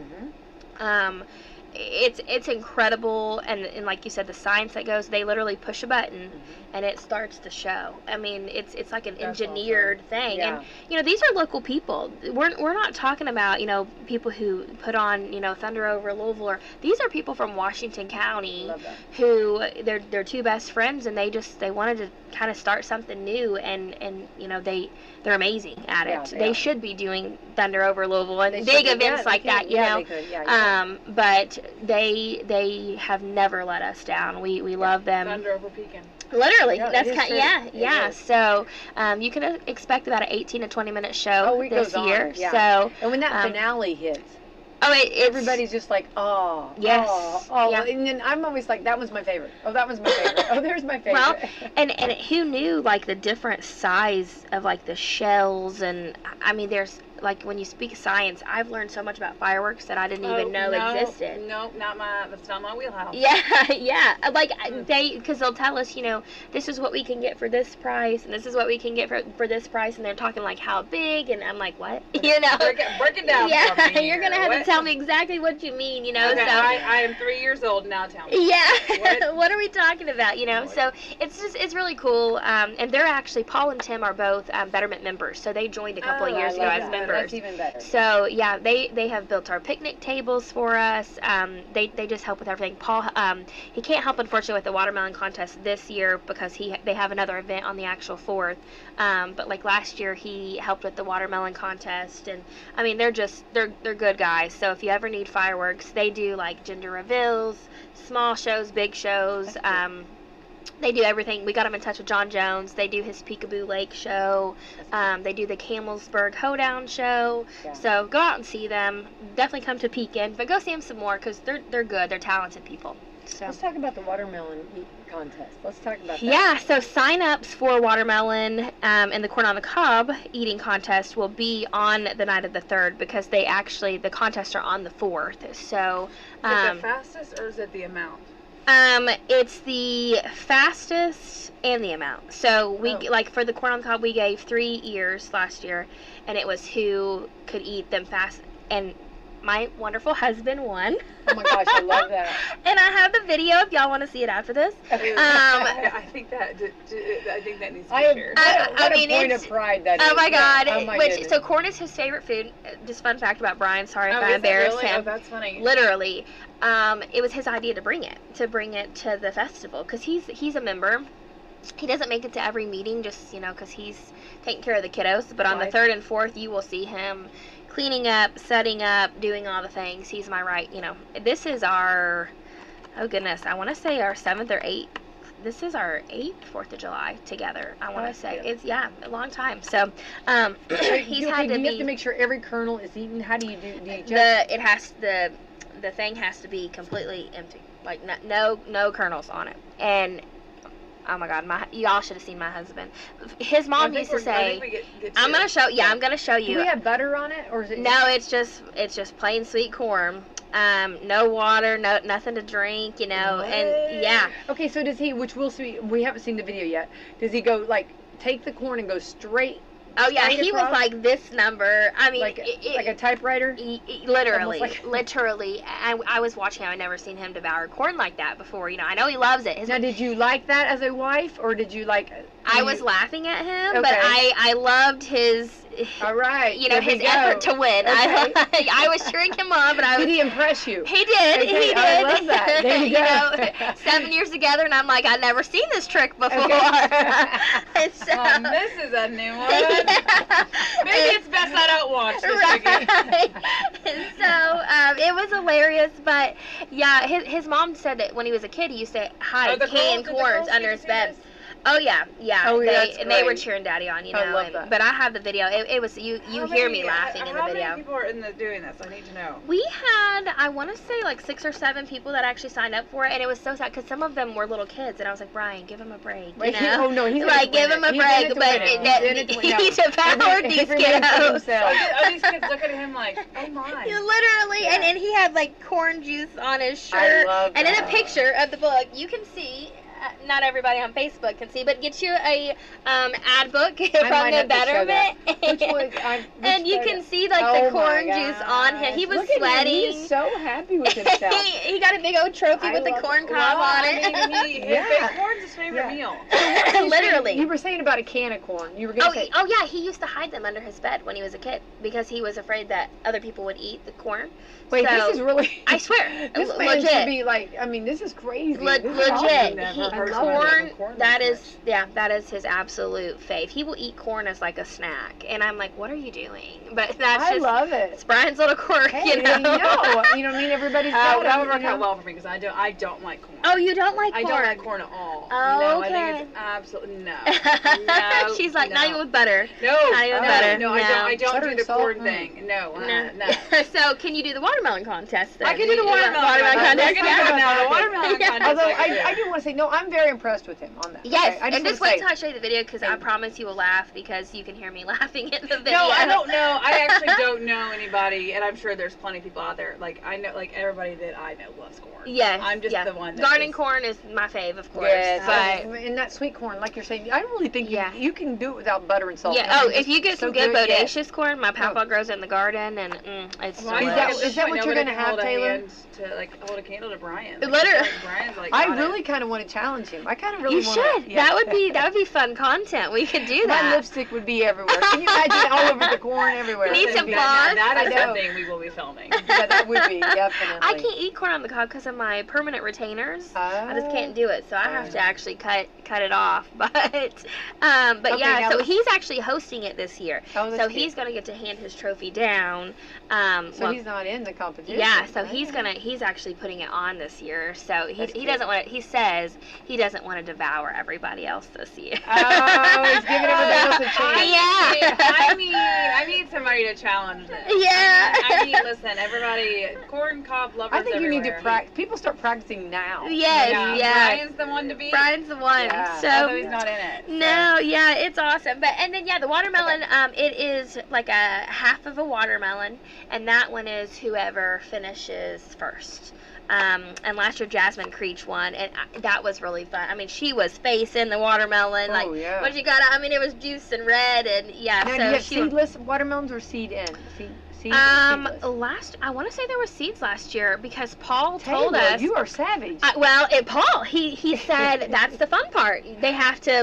It's incredible, and like you said, the science that goes, they literally push a button and it starts the show. I mean, it's like an engineered thing. Yeah. And these are local people. We're not talking about people who put on Thunder Over Louisville, or these are people from Washington County who they're two best friends, and they wanted to kind of start something new, and they're amazing at it. They should be doing Thunder Over Louisville and big events like that, They could. but they have never let us down. We love them. Thunder over Pekin. Literally, Yeah, that's it is. So you can expect about an 18 to 20 minute show this year. Yeah. So and when that finale hits, everybody's just like, oh, yes, oh, and then I'm always like, that was my favorite. Oh, that was my favorite. Oh, there's my favorite. Well, and who knew like the different size of like the shells, and I mean, there's like when you speak science, I've learned so much about fireworks that I didn't even know existed. No, that's not my wheelhouse. Yeah. Like because they'll tell us, this is what we can get for this price, and this is what we can get for this price, and they're talking like how big, and I'm like, what? Break it down. Yeah, for me you're gonna have to tell me exactly what you mean, Okay, so I am 3 years old now. Tell me. Yeah. What are we talking about? So it's really cool. And they're actually, Paul and Tim are both Betterment members, so they joined a couple of years ago as members. That's even better. So yeah, they have built our picnic tables for us. They just help with everything. Paul, he can't help unfortunately with the watermelon contest this year because they have another event on the actual 4th. But like last year, he helped with the watermelon contest, and I mean they're good guys. So if you ever need fireworks, they do like gender reveals, small shows, big shows. They do everything. We got them in touch with John Jones. They do his Peekaboo Lake show. They do the Camelsburg Hoedown show. Yeah. So go out and see them. Definitely come to Pekin, but go see them some more because they're good. They're talented people. So let's talk about the watermelon contest. Let's talk about that. Yeah, so sign-ups for watermelon and the corn on the cob eating contest will be on the night of the 3rd because the contests are on the 4th. So is it the fastest or is it the amount? It's the fastest and the amount. So like for the corn on the cob, we gave 3 ears last year, and it was who could eat them fast. And my wonderful husband won. Oh my gosh, I love that. And I have the video if y'all want to see it after this. I think that needs to be shared. What a point of pride that is. Oh my God. Oh my goodness. So corn is his favorite food. Just fun fact about Brian. Sorry if I embarrassed him. Oh, that's funny. Literally. It was his idea to bring it to the festival because he's a member. He doesn't make it to every meeting just, because he's taking care of the kiddos. But on the 3rd and 4th, you will see him cleaning up, setting up, doing all the things. He's my right, This is our, oh goodness, I want to say our 7th or 8th. This is our 8th 4th of July together, I want to say. It's, a long time. So, he's had to be. You have to make sure every kernel is eaten. How do you do the thing has to be completely empty. Like, no kernels on it. And Oh my God, y'all should have seen my husband. His mom used to I say, think we get I'm gonna show. Yeah, I'm gonna show Do you. we have butter on it, or is it? No, it's just plain sweet corn. No water, nothing to drink, you know, and yeah. Okay, so does he? Which we'll see. We haven't seen the video yet. Does he go like take the corn and go straight? Oh yeah, straight he was across? like this number. I mean, Like a typewriter. literally, Almost like- literally. I was watching him. I never seen him devour corn like that before. You know, I know he loves it. Now, did you like that as a wife, or did you like? I was laughing at him, but Okay. I loved his. All right. You know, there we his go. effort to win. Okay. I was cheering him on, but I was. Did he impress you? He did. Okay, He did. I love that. There you go. know, 7 years together, and I'm like, I've never seen this trick before. Okay. And so, this is a new one. Yeah. Maybe it's best I don't watch this again. Right. And so it was hilarious, but yeah, his mom said that when he was a kid, he used to hide canned corns under his bed. Oh yeah. Oh, yeah, that's they were great. cheering Daddy on, you know. I love that. But I have the video. It was you hear me laughing in the How video. many people are doing this? I need to know. We had, I want to say, like 6 or 7 people that actually signed up for it, and it was so sad because some of them were little kids, and I was like, Brian, give him a break, Wait, you know? oh no, he's like, give him a break, but he devoured these kiddos. Oh, these kids look at him like, oh my. Literally, Yeah. and he had like corn juice on his I shirt, love and in a that. picture of the book, you can see. Not everybody on Facebook can see, but get you a ad book from might the have to show that. Betterment, Which was, and you can see like Oh the corn my juice on him. He was Look at him. sweating. He is so happy with himself. he got a big old trophy I with the love corn it. cob Well, on it. I mean, his Yeah. big corn's his favorite Yeah. meal. Literally. You were saying about a can of corn. You were going to say. Oh yeah, he used to hide them under his bed when he was a kid because he was afraid that other people would eat the corn. Wait, so, this is really. I swear, This man legit. should be like. I mean, this is crazy. This is Legit. awesome. Never He, heard someone corn, that is his absolute fave. He will eat corn as like a snack, and I'm like, what are you doing? But that's I just love it. it's Brian's little quirk, Hey, you know. You know what I mean? Everybody's got That would it, work you know? out well for me because I don't like corn. Oh, you don't like I corn? don't like corn at all. Oh, no, okay. I think it's absolutely no. She's like, not even with butter. No, Not even no, butter. no, No. I don't Butter do and the salt, corn mm. thing. No, No. no. So, can you do the watermelon contest then? I can do the watermelon contest. contest. Yeah. The watermelon Yeah. contest. Although I I do want to say, no, I'm very impressed with him on that. Yes, Okay, I and just wanna wait say- till I show you the video because I Thank you. promise you will laugh because you can hear me laughing in the video. No, I don't know. I actually don't know anybody, and I'm sure there's plenty of people out there. Like I know, like everybody that I know loves corn. Yes, I'm just yeah. the one. That Garden is- corn is my fave, of course. Yes, but and that sweet corn, like you're saying, I really think Yeah. you can do it without butter and salt. yeah. I Oh, mean, if you get it's some so good yeah. bodacious corn, my papa grows it in the garden, and it's Well, I Is think that- at delicious. this is that point, what you're nobody gonna can have, hold a Taylor? hand to like hold a candle to Brian. Like, Literally. Brian's like. I got really it. kind of want to challenge him. I kind of really You want should. to. Yeah. That would be fun content. We could do My that. lipstick would be everywhere. Can you imagine all over the corn everywhere? Need That'd some be- floss? That is I know. something we will be filming. Yeah, that would be definitely. I can't eat corn on the cob because of my permanent retainers. I just can't do it, so I have to actually cut it off. But Okay, yeah, now so let's- he's actually hosting it this year. Oh, that's So cute. he's gonna get to hand his trophy down. So well, he's not in the competition. yeah, so he's Okay. he's actually putting it on this year. So That's he cute. doesn't want to. He says he doesn't want to devour everybody else this year. Oh, he's giving everybody else a chance. Yeah. I need somebody to challenge this. Yeah. I mean, listen, everybody, corn cob lovers I think you need to everywhere. practice. People start practicing now. Yes, yeah. Brian's the one to beat. Brian's the one. Yeah. So Although he's not in it. so. no, yeah, it's awesome. But and then yeah, the watermelon, it is like a half of a watermelon, and that one is whoever finishes first. And last year Jasmine Creech won, and that was really fun. I mean, she was facing the watermelon, like Oh, yeah. what you got. I mean, it was juice and red, and yeah. Now, so do you have she won. seedless watermelons or seed in? Seedless? I want to say there were seeds last year because Paul Taylor, told us. you are savage. Paul, he said that's the fun part. They have to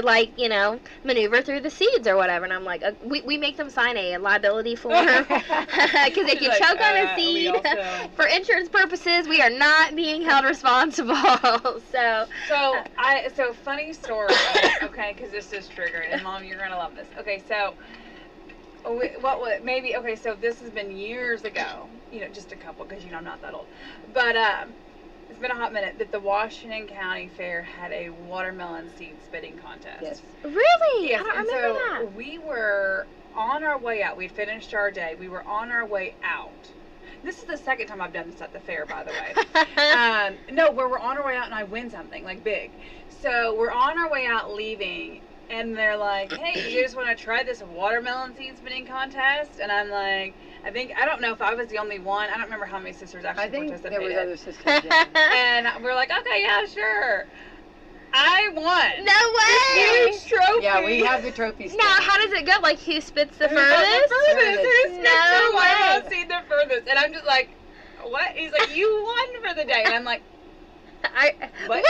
maneuver through the seeds or whatever. And I'm like, we make them sign a liability form because if you Like, choke on a we seed also- for insurance purposes, we are not being held responsible. So funny story, okay? Because this is triggered, and Mom, you're gonna love this. Okay, so. So this has been years ago, just a couple, because I'm not that old, but it's been a hot minute that the Washington County Fair had a watermelon seed spitting contest. Yes. Really, Yes, I don't and remember so that. we were on our way out. We'd finished our day. We were on our way out This is the second time I've done this at the fair, by the way. No, where we're on our way out and I win something, like big. So we're on our way out leaving, and they're like, hey, you just want to try this watermelon seed spinning contest? And I'm like, I don't know if I was the only one. I don't remember how many sisters actually participated. I think there was other sisters, yeah. And we're like, okay, yeah, sure. I won. No way. This huge trophy. Yeah, we have the trophy still. Now, how does it go? Like, who spits the Who furthest? spits the furthest? Who spits No the way. watermelon seed the furthest? And I'm just like, what? He's like, you won for the day. And I'm like, what?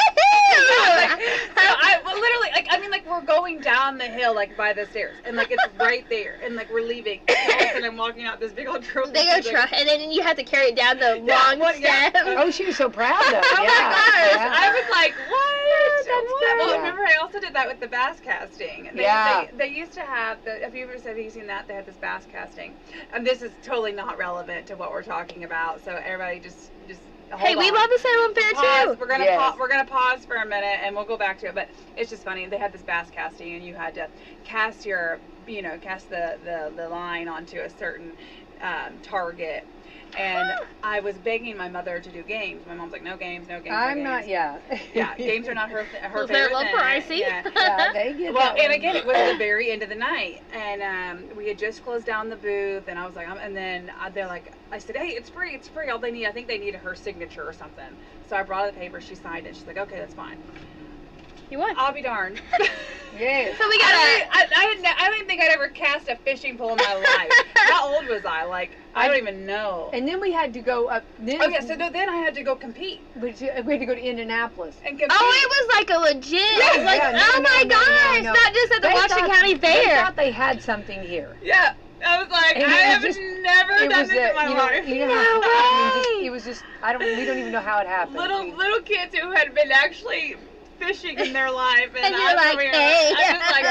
Well, literally, like, I mean, like, we're going down the hill, like, by the stairs, and, like, it's right there, and, like, we're leaving, and all of a sudden I'm walking out this big old trophy. They go try, and then you have to carry it down the long step. Oh, she was so proud of it. Oh Yeah. my gosh! Yeah. I was like, what? That's What? great. Well, Yeah. remember, I also did that with the bass casting. They used to have, have you seen that? They had this bass casting. And this is totally not relevant to what we're talking about, so everybody just Hey, we love the Salem Fair pause. too. We're gonna Yes. we're gonna pause for a minute and we'll go back to it. But it's just funny. They had this bass casting and you had to cast the line onto a certain target. And I was begging my mother to do games. My mom's like, no games, no games. I'm no not, games. yeah. Yeah, games are not her Well, favorite they're a little thing. pricey. Yeah. Yeah, they get Well, that and one. again, it was the very end of the night, and we had just closed down the booth, and I was like, and then they're like, I said, hey, it's free. All they need, I think they needed her signature or something. So I brought her the paper, she signed it. She's like, okay, that's fine. You won. I'll be darned. Yes. So we got I don't think I'd ever cast a fishing pole in my life. How old was I? Like, I don't even know. And then we had to go up. Then, Oh yeah, so then I had to go compete we had to go to Indianapolis. and compete. Oh, it was like a legit. Yeah, like, yeah, no, oh no, my no, gosh, no. not just at the They Washington thought- County They Fair. thought they had something here. Yeah, I was like, And I it have was just- never It done was this in my life. you know No how, I mean, way. it was just, we don't even know how it happened. Little kids who had been actually fishing in their life, and And you're I'm like, over here, hey. I'm just like,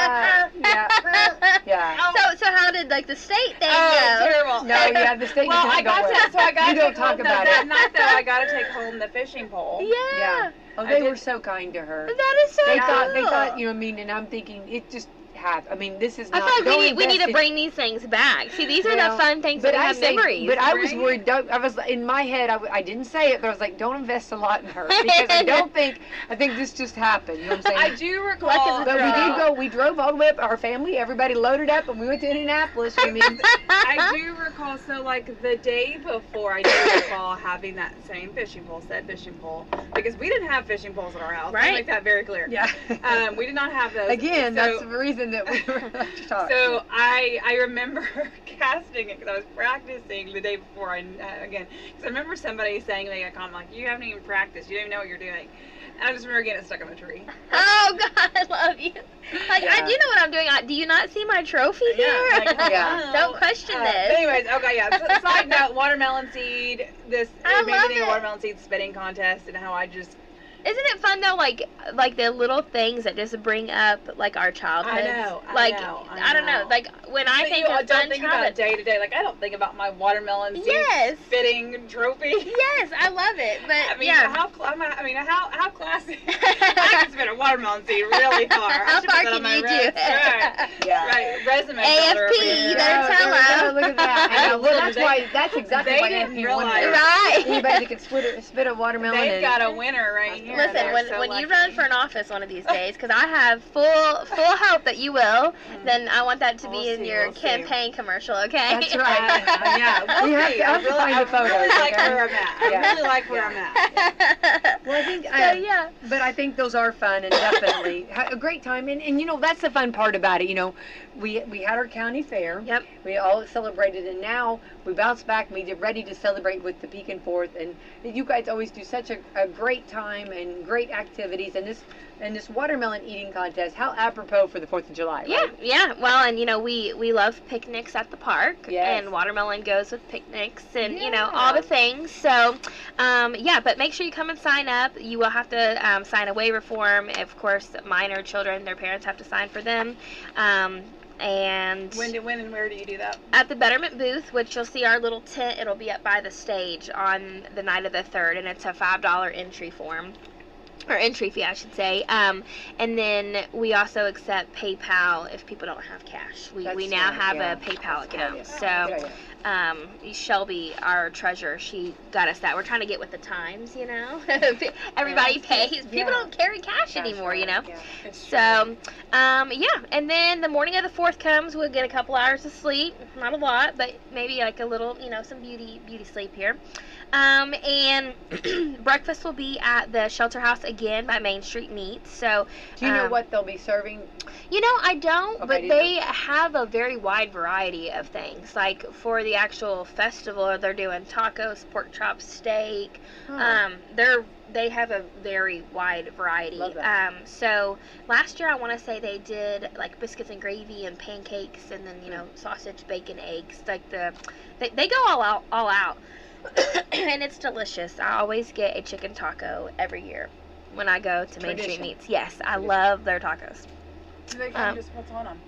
Yeah. oh, So how did like the state thing oh, go? terrible. No, yeah, the state Well, does not I got go to, well. so I got You to don't take talk home about that it. night though. I got to take home the fishing pole. Yeah. Oh, I they did- were so kind to her. That is so They cool. thought, you know what I mean? And I'm thinking, it just happened. I mean, this is I not. feel like don't we need to invest in- bring these things back. See, these are Well, the fun things that we have memories. But I was Right? worried. I was in my head. I didn't say it, but I was like, don't invest a lot in her because I think this just happened. You know what I'm saying? I do recall. But we did go. We drove all the way up. Our family, everybody loaded up, and we went to Indianapolis. I mean, I do recall. So like the day before, I do recall having that same fishing pole, because we didn't have fishing poles at our house. Let me Right. make that very clear. yeah. We did not have those. Again, So- that's the reason that we were to talk. So I remember casting it because I was practicing the day before. Because I remember somebody saying to me a comment like, "You haven't even practiced. You don't even know what you're doing." And I just remember getting it stuck on the tree. Oh God, I love you. Like I Yeah. do know what I'm doing. Do you not see my trophy here? Like, Yeah. oh. Don't question But this. anyways, okay, yeah. So, side note: watermelon seed. It I made love me think of it. watermelon seed spitting contest and how I just. Isn't it fun though? Like the little things that just bring up like our childhood. I know. I don't know. Like when I But think you of don't fun think about childhood. day to day. Like I don't think about my watermelon seed Yes. spitting trophy. Yes, I love it. But I mean, yeah. how classy? I can spit a watermelon seed really far. I How should put far that on can my you res- do? Right, Yeah. right. Resume builder AFP, over here. you better tell them. Look at that. I know. Well, that's They- why. That's exactly they why didn't AFP realize- won. Right. Anybody that can spit a watermelon. They've and, got a winner right here. Listen, They're when so when you lucky. run for an office one of these days, because I have full hope that you will, then I want that to be We'll in see, your we'll see. campaign commercial, okay? That's right. Yeah, we'll You have see. to- I have to find the photos, I really like okay? where I'm at. I Yeah. really like where I'm at. Well, I think. So yeah. But I think those are fun and definitely a great time. And you know, that's the fun part about it. You know, we had our county fair. Yep. We all celebrated, and now we bounce back and we get ready to celebrate with the Pekin 4th. And you guys always do such a great time and great activities. And this watermelon eating contest, how apropos for the 4th of July, Yeah, right? yeah. Well, and you know, we love picnics at the park, Yes. and watermelon goes with picnics, and you know, Yeah. all the things. So, yeah. But make sure you come and sign up. You will have to sign a waiver form. Of course, minor children, their parents have to sign for them. And When and where do you do that? at the Betterment booth, which you'll see our little tent, it'll be up by the stage on the night of the 3rd, and it's a $5 entry form. or entry fee, I should say. And then we also accept PayPal if people don't have cash. We now have a PayPal account. So Shelby, our treasurer, she got us that. We're trying to get with the times, you know. Everybody pays. People don't carry cash anymore, you know. So, and then the morning of the 4th comes, we'll get a couple hours of sleep. Not a lot, but maybe like a little, you know, some beauty sleep here. And breakfast will be at the Shelter House again by Main Street Meats. So, do you know what they'll be serving? You know, I don't, but they have a very wide variety of things. Like for the actual festival, they're doing tacos, pork chops, steak. They have a very wide variety. Love that. So last year, I want to say they did like biscuits and gravy and pancakes, and then, you know, sausage, bacon, eggs. Like they go all out. And it's delicious. I always get a chicken taco every year when I go to Main Street Meats. Yes, I love their tacos. Do they come just what's on them?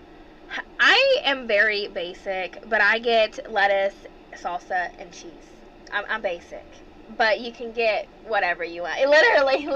I am very basic, but I get lettuce, salsa, and cheese. I'm basic. But you can get whatever you want. Literally.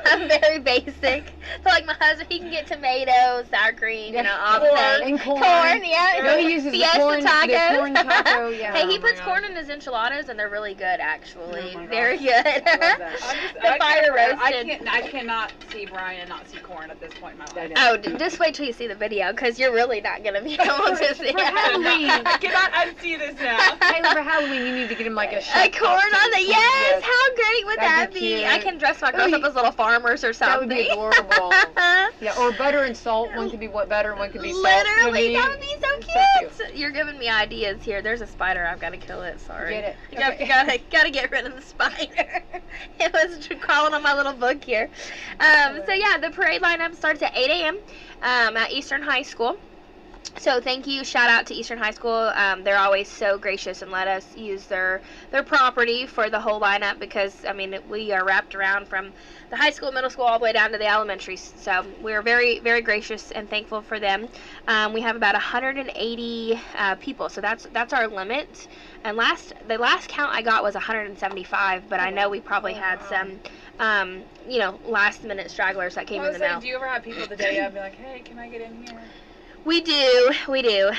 I'm very basic. So like my husband, he can get tomatoes, sour cream, you know, all the things. And corn. Yeah. No, he uses Fiesta the corn taco. Yeah. Hey, he puts corn in his enchiladas, and they're really good, actually. Oh my Very gosh. good. I love that. The fire roasted. I cannot see Brian and not see corn at this point in my life. Oh, just wait till you see the video, because you're really not going to be able to see For it. Halloween. I cannot unsee this now. Taylor, for Halloween, you need to get him like a A corn on the yes. How great would that That'd be be? cute. I can dress my girls up as little farmers or That would something. be adorable. Yeah, or butter and salt. One could be butter, one could be salt. Literally, that would be so So cute. You're giving me ideas here. There's a spider. I've got to kill it. Sorry. Get it. Gotta get rid of the spider. It was crawling on my little book here. So yeah, the parade lineup starts at 8 a.m. At Eastern High School. So thank you, shout out to Eastern High School. They're always so gracious and let us use their property for the whole lineup, because I mean we are wrapped around from the high school, middle school, all the way down to the elementary. So we're very, very gracious and thankful for them. We have about 180 people, so that's our limit. And the last count I got was 175, but I know we probably had some last minute stragglers that came in the mail. Do you ever have people the day of be like, hey, can I get in here? We do.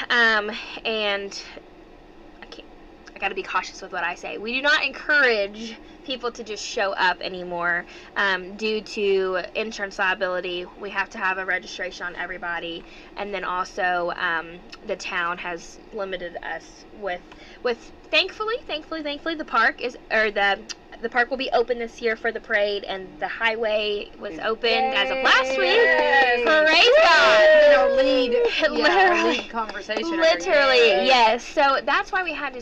And I got to be cautious with what I say. We do not encourage people to just show up anymore due to insurance liability. We have to have a registration on everybody, and then also the town has limited us with thankfully the park the park will be open this year for the parade, and the highway was open as of last week. Praise God! Our lead conversation. Literally, yes. So that's why we had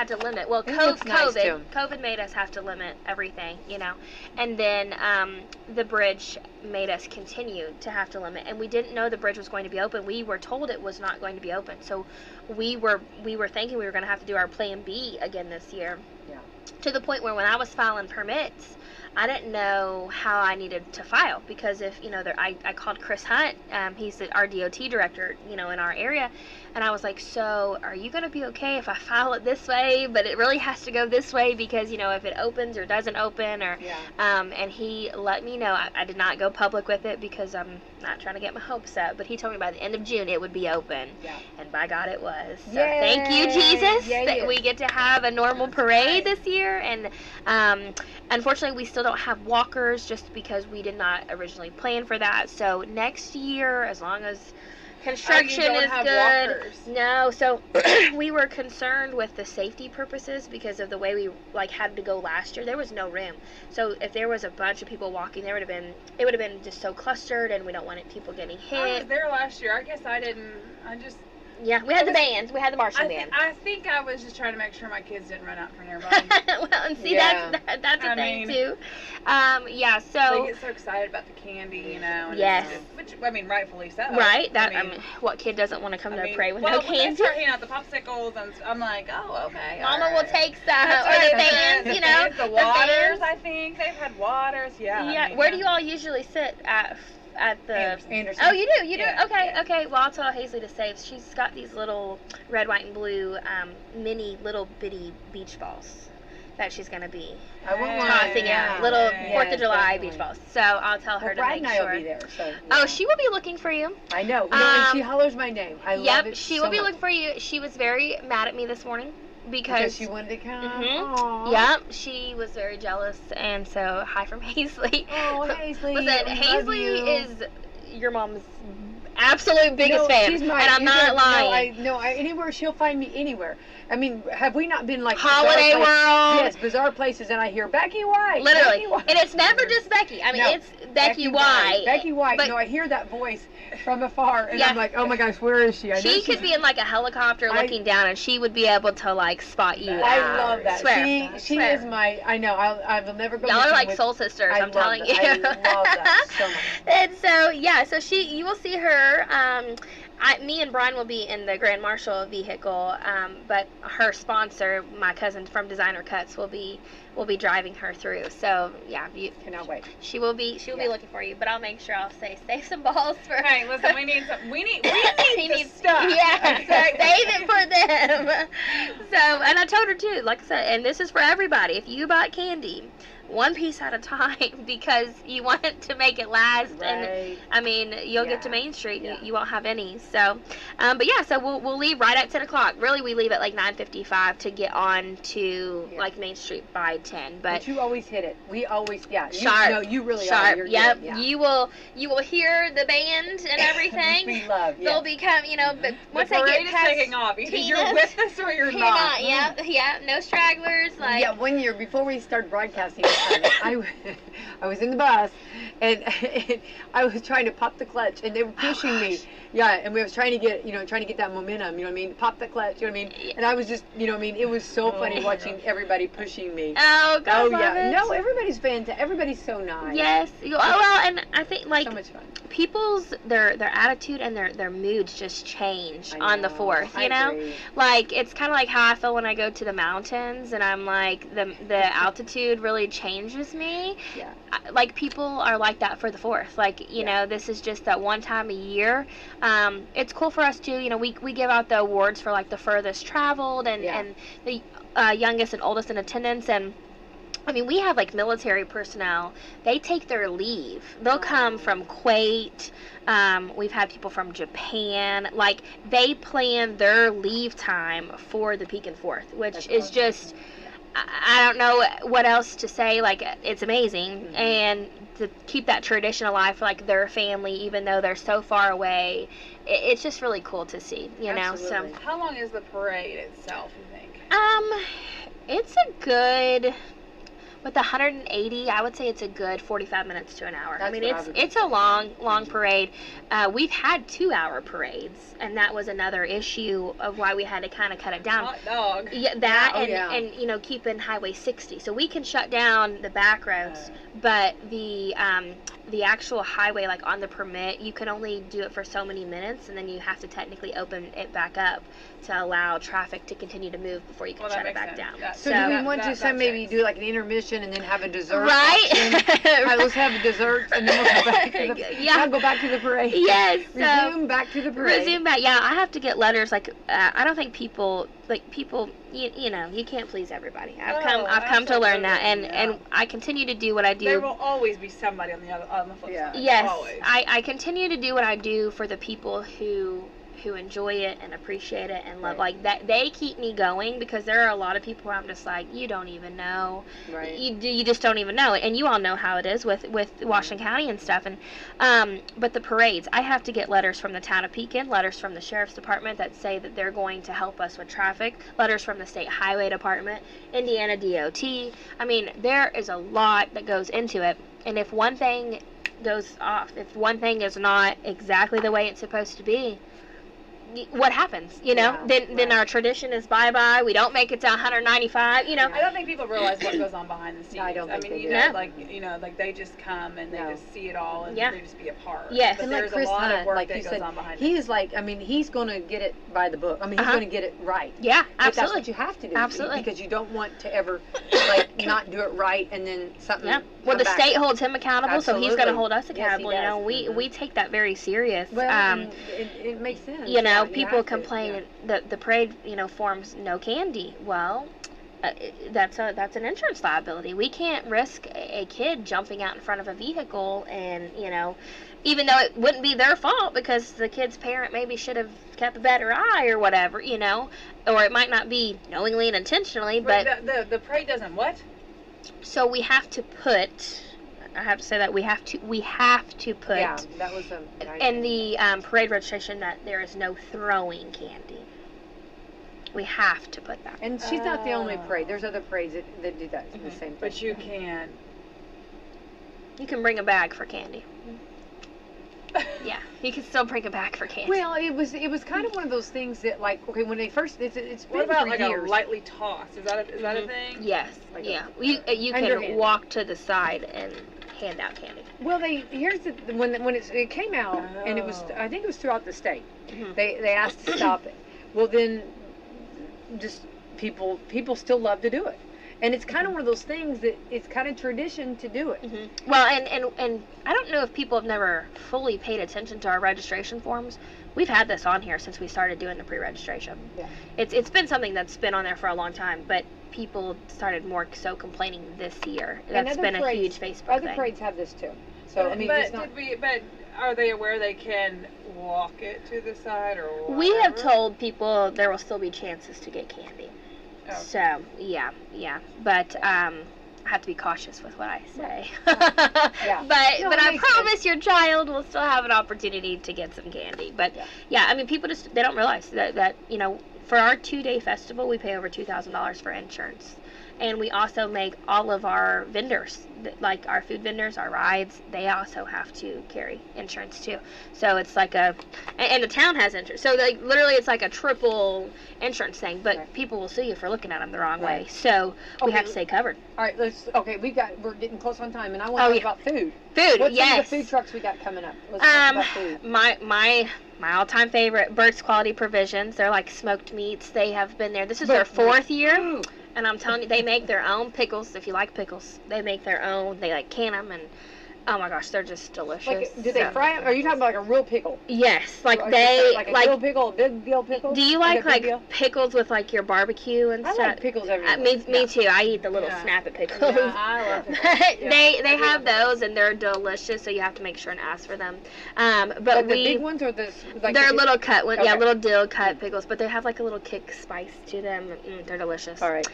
to limit. Well, COVID made us have to limit everything, you know. And then the bridge made us continue to have to limit. And we didn't know the bridge was going to be open. We were told it was not going to be open. So we were thinking we were going to have to do our plan B again this year. Yeah. To the point where when I was filing permits, I didn't know how I needed to file, because if, I called Chris Hunt, he's our DOT director, in our area, and I was like, so are you going to be okay if I file it this way, but it really has to go this way because, if it opens or doesn't open, or, and he let me know. I did not go public with it because I'm not trying to get my hopes up, but he told me by the end of June it would be open, and by God it was. So thank you, Jesus, that we get to have a normal parade this year, and unfortunately we still don't have walkers just because we did not originally plan for that. So next year, as long as construction is good. Walkers. No, so we were concerned with the safety purposes because of the way we had to go last year. There was no room. So if there was a bunch of people walking, it would have been just so clustered, and we don't want people getting hit. I was there last year. I guess I didn't. Yeah, we had the bands. We had the marching band. I think I was just trying to make sure my kids didn't run out from everybody. Well, and see, that's a thing too. They So get so excited about the candy, And yes. Which rightfully so. Right. What kid doesn't want to come to a parade with no candy? When they start handing out the popsicles, and I'm like, oh, okay. Mama will take some, or the bands, The waters, I think they've had waters. Yeah. Yeah. Where do you all usually sit at the Anderson. Oh, you do. Yeah, Okay. yeah. Okay. Well, I'll tell Hazley to save. She's got these little red, white, and blue mini little bitty beach balls that she's going to be I won't lie. tossing out little Yeah. 4th of July definitely. beach balls. So I'll tell her Well, to Brad make and I sure. will be there. So, Oh, she will be looking for you. I know. And she Um, hollers my name. I love Yep, it she so will be much. looking for you. She was very mad at me this morning Because she wanted to come. Mhm. Aw. Yep, she was very jealous, and so hi from Hazley. Oh, Hazley. Listen, we love Hazley you. is your mom's absolute biggest fan, she's my, and I'm not lying. Anywhere she'll find me anywhere. I mean, have we not been like Holiday bizarre World. Yes, bizarre places, and I hear Becky White. Literally, Becky White. and it's never just Becky. I mean, No, it's Becky White. Becky White. But No, I hear that voice from afar, and Yeah. I'm like, oh my gosh, where is she? I know she she's- could be in like a helicopter looking down, and she would be able to like spot you. I out. love that. Swear. She Swear. is my. I know. I will never go. Y'all are missing like with- soul sisters. I'm love telling that. you. I love that so much. And so yeah, so you will see her. Me and Brian will be in the Grand Marshal vehicle, but her sponsor, my cousin from Designer Cuts, will be driving her through. So yeah, Cannot wait. she will be Yeah. looking for you. But I'll make sure I'll say save some balls for. Hey, listen, we need some. We need He the needs- stuff. Yeah, Okay? save it for them. So, and I told her too, like I said, and this is for everybody. If you buy candy, one piece at a time, because you want to make it last. And Right. I mean, you'll get to Yeah. Main Street, Yeah. you won't have any. So, but yeah, so we'll leave right at 10 o'clock. Really, we leave at like 9:55 to get on to Yeah. like Main Street by 10. But you always hit it. We always, yeah. Sharp. No, you really Sharp. are. You're Yep. good, yeah. You will hear the band and everything. we love. Yeah. They'll become, but once the they parade get is past taking off. Either you're Tina's- with us or you're not. Yeah, no stragglers. Like, Yeah, one year before we started broadcasting, I was in the bus, and I was trying to pop the clutch, and they were pushing me. Yeah, and we was trying to get that momentum. You know what I mean? Pop the clutch. You know what I mean? And I was just, you know what I mean? It was so funny watching everybody pushing me. oh, God, Oh love yeah. it. No, everybody's fantastic. Everybody's so nice. Yes. Oh, well, and I think like So much fun. people's their attitude and their moods just change I on the know. 4th. I You know, agree. like it's kind of like how I feel when I go to the mountains, and I'm like the altitude really changes me. Yeah. Like people are like that for the 4th. Like you know, this is just that one time a year. It's cool for us too. You know, we give out the awards for like the furthest traveled and Yeah. and the youngest and oldest in attendance. And I mean, we have like military personnel. They take their leave. They'll come from Kuwait. We've had people from Japan. Like they plan their leave time for the Pekin 4th, which That's is awesome. just. I don't know what else to say. Like it's amazing, Mhm. and to keep that tradition alive for like their family, even though they're so far away, it's just really cool to see. You know, so Absolutely. How long is the parade itself, you think? it's a good. With 180, I would say it's a good 45 minutes to an hour. I That's mean, what I would it's a long parade. We've had 2-hour parades, and that was another issue of why we had to kind of cut it down. Hot dog. Yeah, that Oh, and, yeah. and you know keeping Highway 60, so we can shut down the back roads, but the actual highway, like on the permit, you can only do it for so many minutes, and then you have to technically open it back up to allow traffic to continue to move before you can Well, that shut it makes back sense. down. Yeah. So, So- do we That- want that- to that maybe checks. do like an intermission and then have a dessert Right? option? All right, let's have a dessert and then we'll go back to the Yeah. Now go back to the parade. Yes. So Resume back to the parade. resume back. Yeah, I have to get letters. Like I don't think people. You know, you can't please everybody. I've come to learn that, and absolutely, and I continue to do what I do. There will always be somebody on the flip Yeah. side. Yes, Always. I continue to do what I do for the people who enjoy it and appreciate it and love Right. like that. They keep me going, because there are a lot of people where I'm just like, you don't even know, Right. you just don't even know it, and you all know how it is with Washington County and stuff. And but the parades, I have to get letters from the town of Pekin, letters from the sheriff's department that say that they're going to help us with traffic, letters from the state highway department, Indiana DOT. I mean, there is a lot that goes into it, and if one thing goes off, if one thing is not exactly the way it's supposed to be, what happens? You know, Yeah, then right. our tradition is bye-bye. We don't make it to 195. You know, I don't think people realize what goes on behind the scenes. I don't think mean, they you do. know, No. like they just come and they No. just see it all and Yeah. they just be a part. Yes. But And like there's Chris a lot Hunt, of work like that you goes said, on behind he's like, I mean, he's going to get it by the book. I mean, he's Uh-huh. going to get it right. yeah, But that's absolutely. what you have to do. Absolutely. Because you don't want to ever, like, not do it right and then something. Yeah. Well, come the back. state holds him accountable, so he's going to Absolutely. hold us Yes, he accountable. You know, does. we Mhm. we take that very serious. Well, and it makes sense. You know, Yeah, people have to, complain yeah. that the parade, forms no candy. Well, that's an insurance liability. We can't risk a kid jumping out in front of a vehicle and, even though it wouldn't be their fault because the kid's parent maybe should have kept a better eye or whatever, or it might not be knowingly and intentionally, but the parade doesn't what? So we have to put, I have to say that we have to put Yeah, that was in the parade registration that there is no throwing candy. We have to put that. And she's not the only parade. There's other parades that do that. The same thing. But you can. You can bring a bag for candy. Yeah, you can still bring a bag for candy. Well, it was kind of one of those things that, like, okay, when they first, it's been What about for like years. a lightly tossed? Is that a thing? Yes. Like Yeah. a- You can underhand. walk to the side and hand out candy. Well, when it came out, and it was, I think it was throughout the state. Mhm. They asked to stop it. Well, then, just people still love to do it, and it's kind of one of those things that it's kind of tradition to do it. Mm-hmm. Well, and I don't know if people have never fully paid attention to our registration forms. We've had this on here since we started doing the pre-registration. Yeah. It's been something that's been on there for a long time, but people started more so complaining this year. And That's other been a parades- huge Facebook Other thing. parades have this too. So I mean, but it's not. but are they aware they can walk it to the side or whatever? We have told people there will still be chances to get candy. Oh. So, yeah. But I have to be cautious with what I say. Yeah. But No, but it I makes promise your child will still have an opportunity to get some candy. But yeah, I mean, people just, they don't realize that for our 2-day festival, we pay over $2,000 for insurance. And we also make all of our vendors, like our food vendors, our rides, they also have to carry insurance too. So it's like and the town has insurance. So like literally it's like a triple insurance thing, but Right. people will sue you for looking at them the wrong way. Right. So we Okay. have to stay covered. All right, we're getting close on time, and I want to talk about food. Food, What's some of yes. the food trucks we got coming up? Let's talk about food. My all-time favorite, Burt's Quality Provisions. They're like smoked meats. They have been there. This is their 4th year. And I'm telling you, they make their own pickles. If you like pickles, they make their own. They like can them, and oh my gosh, they're just delicious. Like, do they fry them? Are you talking about like a real pickle? Yes, like Or they like a little pickle, a big deal pickle. Do you Like like a big deal? pickles with like your barbecue and I stuff? like pickles everywhere. Me too. I eat the little Yeah. snap it pickles. Yeah, I love pickles. They have those and they're delicious. So you have to make sure and ask for them. But Like the big ones or the like they're the, little cut ones. Yeah, Okay. little dill cut pickles. But they have like a little kick spice to them. They're delicious. All right.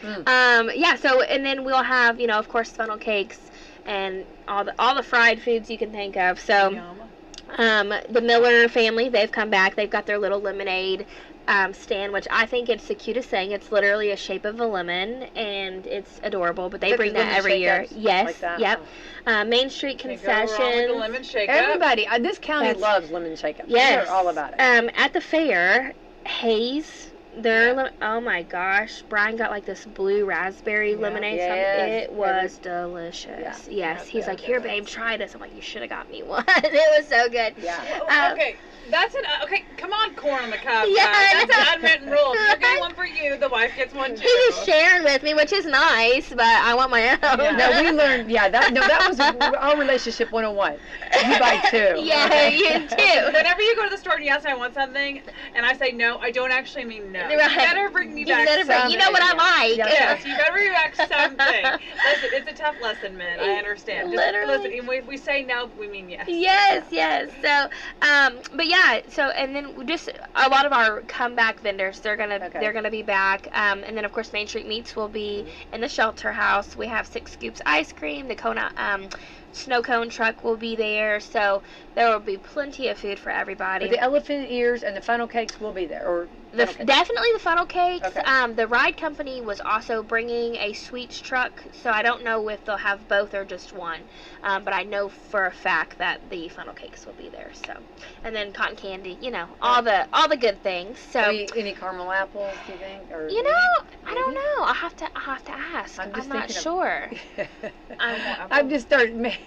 Yeah. So and then we'll have of course funnel cakes and all the fried foods you can think of. So. Yum. The Miller family, they've come back. They've got their little lemonade stand, which I think it's the cutest thing. It's literally a shape of a lemon, and it's adorable. But they Such bring as that lemon every year. shake-ups, Yes. like that. Yep. Main Street Can't go wrong with the concessions. lemon shake Everybody, this county That's- loves lemon shake-ups. Yes. They're all about it. At the fair, Hayes. Oh my gosh, Brian got like this blue raspberry lemonade. Yes. It was delicious. Yeah. Yes, he's Yeah, like, yeah, here, yeah. babe, try this. I'm like, you should have got me one. It was so good. Yeah. Okay, that's it. Okay, come on, corn on the cob. Yeah, guys. That's that's- an unwritten rule. If you're getting one for you, the wife gets one too. He was sharing with me, which is nice, but I want my own. Yeah. No, we learned. Yeah, that was our relationship 101. You buy two. Yeah, you too. Whenever you go to the store and you ask me I want something, and I say no, I don't actually mean no. Right. You better bring me back something. You know what I like. Yeah. Yes, you better bring me back something. Listen, it's a tough lesson, man. I understand. Just Literally. listen, if we say no, we mean yes. Yes. So, but yeah. So, and then just a lot of our comeback vendors, they're gonna be back. And then of course Main Street Meats will be in the shelter house. We have 6 Scoops ice cream. The Kona snow cone truck will be there. So there will be plenty of food for everybody. But the elephant ears and the funnel cakes will be there. Or funnel cakes. Definitely the funnel cakes. Okay. The ride company was also bringing a sweets truck, so I don't know if they'll have both or just one. But I know for a fact that the funnel cakes will be there. So, and then cotton candy, all the good things. So, Any caramel apples? Do you think? Or I don't know. I'll have to ask. I'm just not thinking of- sure. I've just started.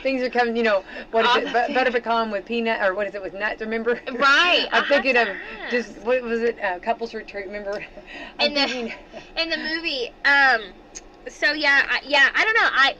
Things are coming. What is it? Okay. Butter pecan with peanut, or what is it with nuts? Remember? Right. I'm I'll thinking have of to ask. just what was it? Couples retreat. Remember? In the movie. So yeah, I don't know.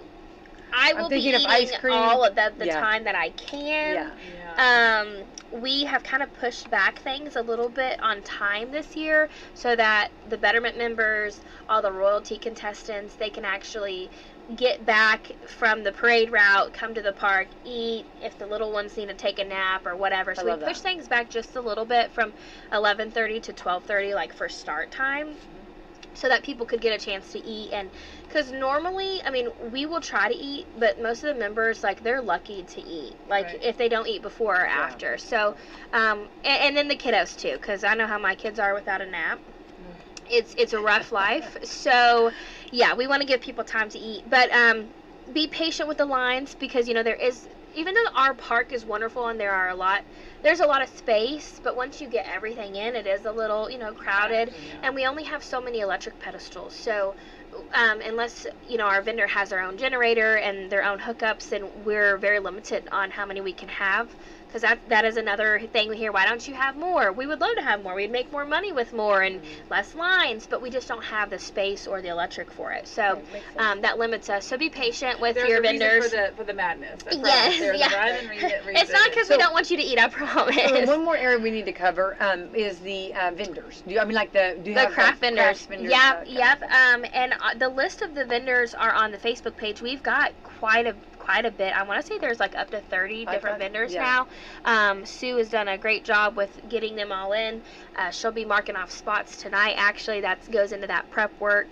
I will be thinking of eating ice cream. all of that the Yeah. time that I can. Yeah. we have kind of pushed back things a little bit on time this year so that the Betterment members, all the royalty contestants, they can actually get back from the parade route, come to the park, eat, if the little ones need to take a nap or whatever. So we pushed things back just a little bit from 11:30 to 12:30, like for start time, so that people could get a chance to eat. And because normally, I mean, we will try to eat, but most of the members, like, they're lucky to eat, like if they don't eat before or after. So and then the kiddos too, because I know how my kids are without a nap. It's a rough life. So yeah, we want to give people time to eat, but be patient with the lines, because there is, even though our park is wonderful and there's a lot of space, but once you get everything in, it is a little crowded, and we only have so many electric pedestals. So unless our vendor has their own generator and their own hookups, then we're very limited on how many we can have. Because that is another thing we hear. Why don't you have more? We would love to have more. We'd make more money with more and less lines, but we just don't have the space or the electric for it. So that limits us. So be patient with your vendors. For the madness. Yes, There's a rhyme and it's not because we don't want you to eat, I promise. One more area we need to cover is the vendors. Do you have craft vendors? Yep. And the list of the vendors are on the Facebook page. We've got quite a bit. I want to say there's like up to 30 different vendors now. Sue has done a great job with getting them all in. She'll be marking off spots tonight. Actually, that goes into that prep work.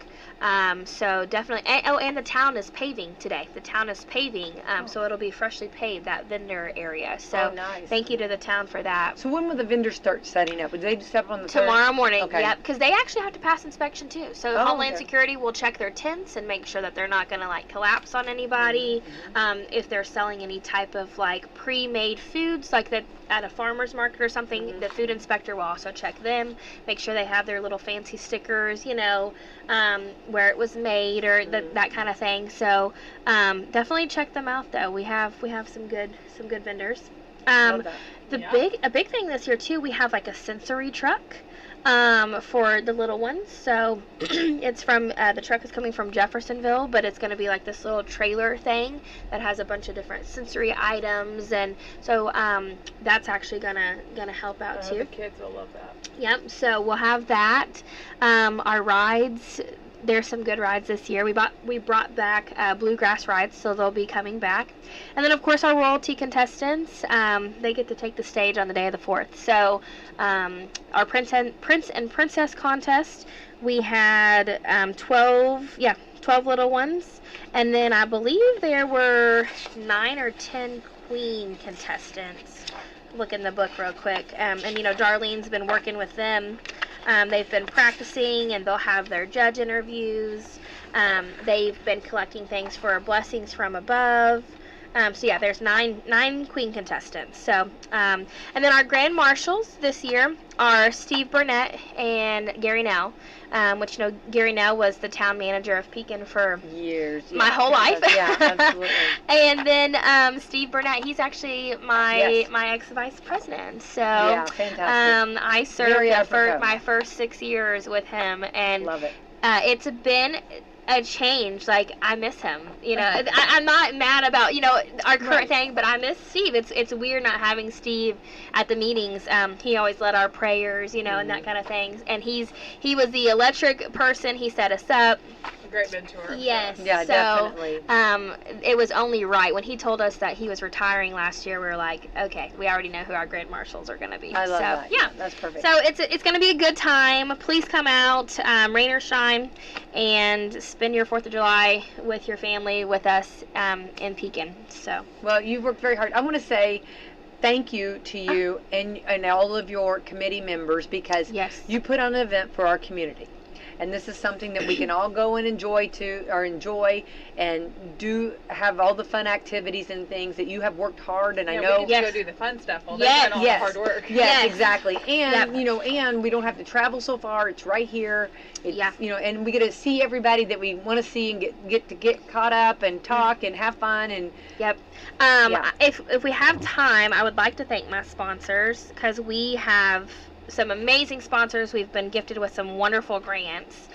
So definitely. And the town is paving today. The town is paving, so it'll be freshly paved, that vendor area. So nice. Thank you to the town for that. So when will the vendors start setting up? Would they just up on the tomorrow 3rd? morning? Okay. Yep, because they actually have to pass inspection too. So Homeland Security will check their tents and make sure that they're not going to collapse on anybody. If they're selling any type of pre-made foods, like that at a farmer's market or something, the food inspector will also check them, make sure they have their little fancy stickers, where it was made or that kind of thing. So definitely check them out though. We have some good vendors. A big thing this year too, we have a sensory truck for the little ones. So it's from the truck is coming from Jeffersonville, but it's going to be this little trailer thing that has a bunch of different sensory items, and so that's actually gonna help out too. The kids will love that. Yep. So we'll have that. Our rides. There's some good rides this year. We brought back bluegrass rides, so they'll be coming back. And then, of course, our royalty contestants, they get to take the stage on the day of the 4th. So our Prince and Princess contest, we had 12 little ones. And then I believe there were 9 or 10 queen contestants. Look in the book real quick. And Darlene's been working with them. They've been practicing, and they'll have their judge interviews. They've been collecting things for blessings from above. So yeah, there's nine queen contestants. So and then our grand marshals this year are Steve Burnett and Gary Nell, which Gary Nell was the town manager of Pekin for years, my whole life. Yeah, absolutely. And then Steve Burnett, he's actually my ex-vice president. So fantastic. I served my first 6 years with him, and love it. It's been a change. I miss him. I'm not mad about our current thing, but I miss Steve. It's weird not having Steve at the meetings. He always led our prayers, and that kind of thing. And he was the electric person. He set us up. Great mentor. Yes. Yeah, so, definitely. It was only right when he told us that he was retiring last year. We were like, okay, we already know who our grand marshals are going to be. I love that. Yeah, that's perfect. So it's going to be a good time. Please come out, rain or shine, and spend your 4th of July with your family, with us in Pekin. So. Well, you've worked very hard. I want to say thank you to you and all of your committee members, because you put on an event for our community. And this is something that we can all go and enjoy and have all the fun activities and things that you have worked hard. And I know we can go do the fun stuff while they're doing all the hard work. Yes, exactly. And and we don't have to travel so far. It's right here. And we get to see everybody that we want to see and get caught up and talk and have fun and. If we have time, I would like to thank my sponsors, because we have some amazing sponsors. We've been gifted with some wonderful grants.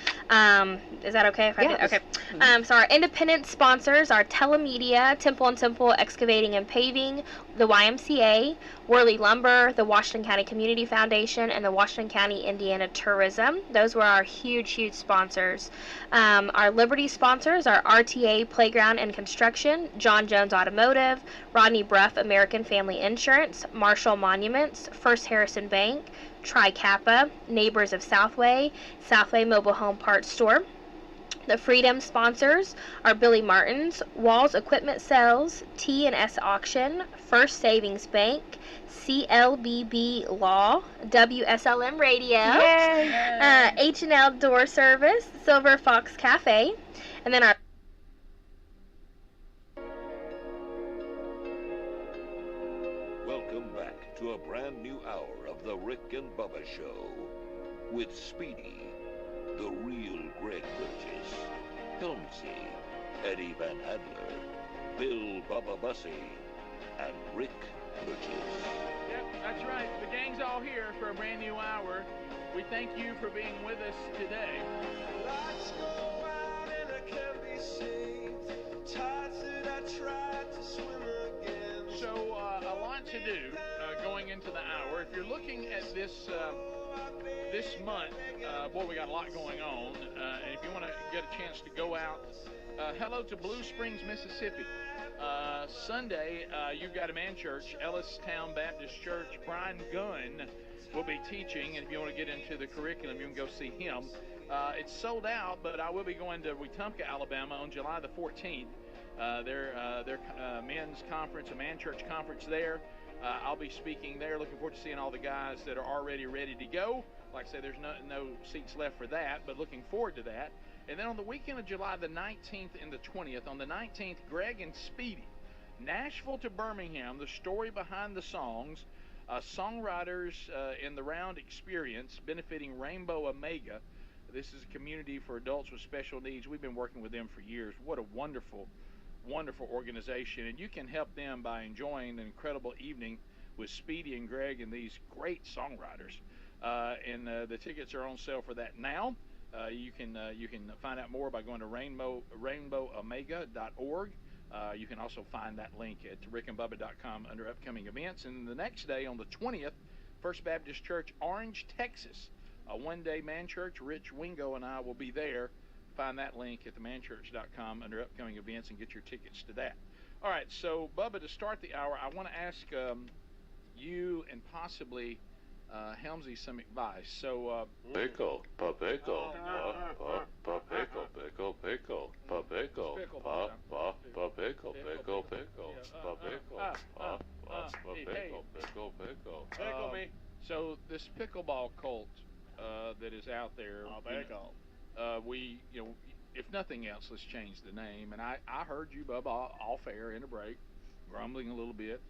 Is that okay if I Yeah, did? Okay. mm-hmm. So our independent sponsors are Telemedia, Temple and Temple Excavating and Paving, the YMCA, Worley Lumber, the Washington County Community Foundation, and the Washington County Indiana Tourism. Those were our huge sponsors. Our Liberty sponsors are RTA Playground and Construction, John Jones Automotive, Rodney Bruff American Family Insurance, Marshall Monuments, First Harrison Bank, Tri Kappa, Neighbors of Southway, Southway Mobile Home Parts Store. The Freedom sponsors are Billy Martin's, Walls Equipment Sales, T&S Auction, First Savings Bank, CLBB Law, WSLM Radio, H&L Door Service, Silver Fox Cafe, and then our Welcome back to a brand new hour of the Rick and Bubba Show with Speedy, the real Greg Bridges, Helmsy, Eddie Van Adler, Bill Bubba Bussey, and Rick Bridges. Yep, that's right. The gang's all here for a brand new hour. We thank you for being with us today. Lights go out and I can't be saved. Tides that I tried to swim against. So, a lot to do going into the hour. If you're looking at this month, boy, we got a lot going on. And if you want to get a chance to go out, hello to Blue Springs, Mississippi. Sunday, you've got a man church, Ellistown Baptist Church. Brian Gunn will be teaching, and if you want to get into the curriculum, you can go see him. It's sold out, but I will be going to Wetumpka, Alabama on July the 14th. Their men's conference, a man church conference there. I'll be speaking there. Looking forward to seeing all the guys that are already ready to go. Like I say, there's no seats left for that, but looking forward to that. And then on the weekend of July the 19th and the 20th, on the 19th, Greg and Speedy, Nashville to Birmingham, the story behind the songs, songwriters in the round experience benefiting Rainbow Omega. This is a community for adults with special needs. We've been working with them for years. What a wonderful organization, and you can help them by enjoying an incredible evening with Speedy and Greg and these great songwriters. And the tickets are on sale for that now. You can find out more by going to rainbowomega.org. You can also find that link at rickandbubba.com under upcoming events. And the next day, on the 20th, First Baptist Church, Orange, Texas, a one-day man church. Rich Wingo and I will be there. Find that link at themanchurch.com under upcoming events and get your tickets to that. All right, so Bubba, to start the hour, I want to ask you and possibly Helmsy some advice. So Pickle, pa-pickle, pa-pickle, pickle, pickle, pa-pickle, pa-pickle, pickle, pickle, pa-pickle, pa-pickle, pickle, pickle. Pickle me. So this pickleball cult that is out there, we, if nothing else, let's change the name. And I heard you, Bubba, off air in a break, grumbling a little bit.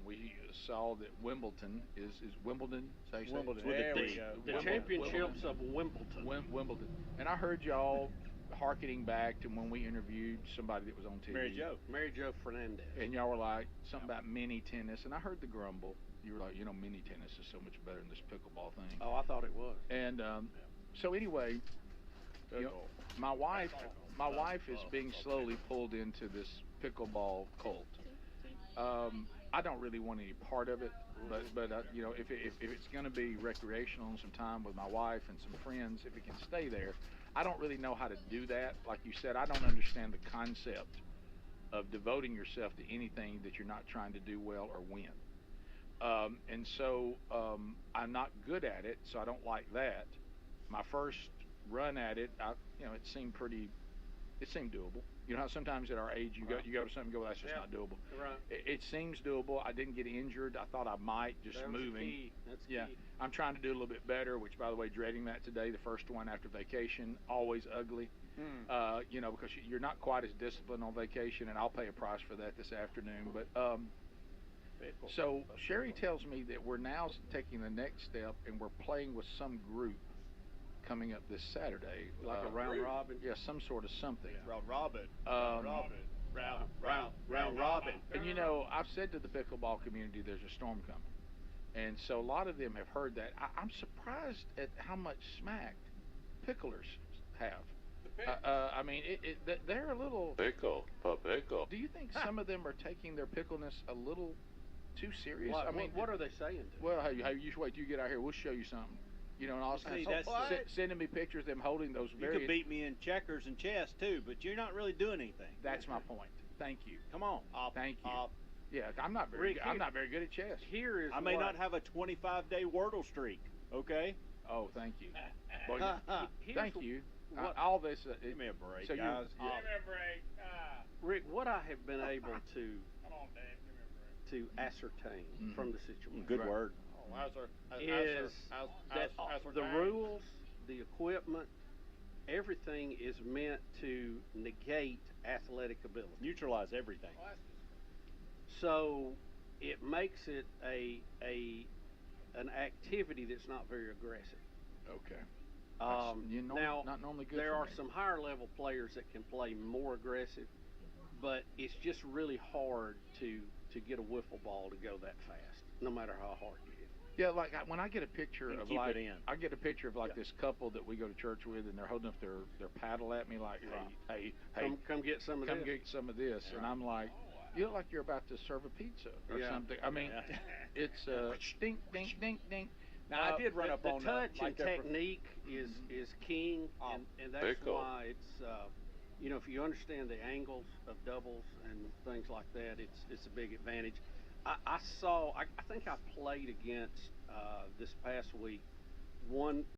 We saw that Wimbledon is Wimbledon. Wimbledon. With There a D. we go. The championships of Wimbledon. Wimbledon. And I heard y'all harkening back to when we interviewed somebody that was on TV. Mary Jo Fernandez. And y'all were like, something about mini tennis. And I heard the grumble. You were like, mini tennis is so much better than this pickleball thing. Oh, I thought it was. And so anyway, my wife is being slowly pulled into this pickleball cult. I don't really want any part of it, but if it's going to be recreational and some time with my wife and some friends, if it can stay there, I don't really know how to do that. Like you said, I don't understand the concept of devoting yourself to anything that you're not trying to do well or win. And so I'm not good at it, so I don't like that. My first run at it, it seemed doable. You know how sometimes at our age you go to something and go, that's just not doable. Right. It seems doable. I didn't get injured. I thought I might just moving. That's key. I'm trying to do a little bit better, which, by the way, dreading that today, the first one after vacation, always ugly. Because you're not quite as disciplined on vacation, and I'll pay a price for that this afternoon. But so Sherry tells me that we're now taking the next step, and we're playing with some group coming up this Saturday. Like a round robin? Yeah, some sort of something. Round robin. Round robin. And I've said to the pickleball community, there's a storm coming. And so a lot of them have heard that. I'm surprised at how much smack picklers have. I mean, they're a little. Pickle, pickle. Do you think some of them are taking their pickleness a little too serious? What, I mean, what are they saying? well, hey, you just wait till you get out here. We'll show you something. You know, and all See, kinds that's sending me pictures of them holding those You very. could beat me in checkers and chess too, but you're not really doing anything. That's my point. Thank you. Come on. Thank you. Yeah, I'm not very. Rick, I'm not very good at chess. Here is I may what- not have a 25-day Wordle streak, okay? Oh, thank you. Well, Here's thank you. what- All this. Give me a break, so guys. Rick, what I have been able to Come on, Dave, give me a break. ascertain Mhm. from the situation Good Right. word. Oh, how's our, is how's that our the game? rules, the equipment, everything is meant to negate athletic ability. Neutralize everything. Well, that's So it makes it an activity that's not very aggressive. Okay. Now not normally good. there for are me. some higher level players that can play more aggressive, but it's just really hard to get a wiffle ball to go that fast, no matter how hard you hit. Yeah, like when I get a picture And of keep like it in. I get a picture of like Yeah. this couple that we go to church with, and they're holding up their paddle at me like, hey, Come get some of come this. get some of this, and I'm like, you look like you're about to serve a pizza or Yeah. something. I mean, Yeah. it's dink, dink, dink, dink. Now, I did run the, up the on touch like and that for- technique is king, and that's Pickle. why it's if you understand the angles of doubles and things like that, it's a big advantage. I think I played against this past week one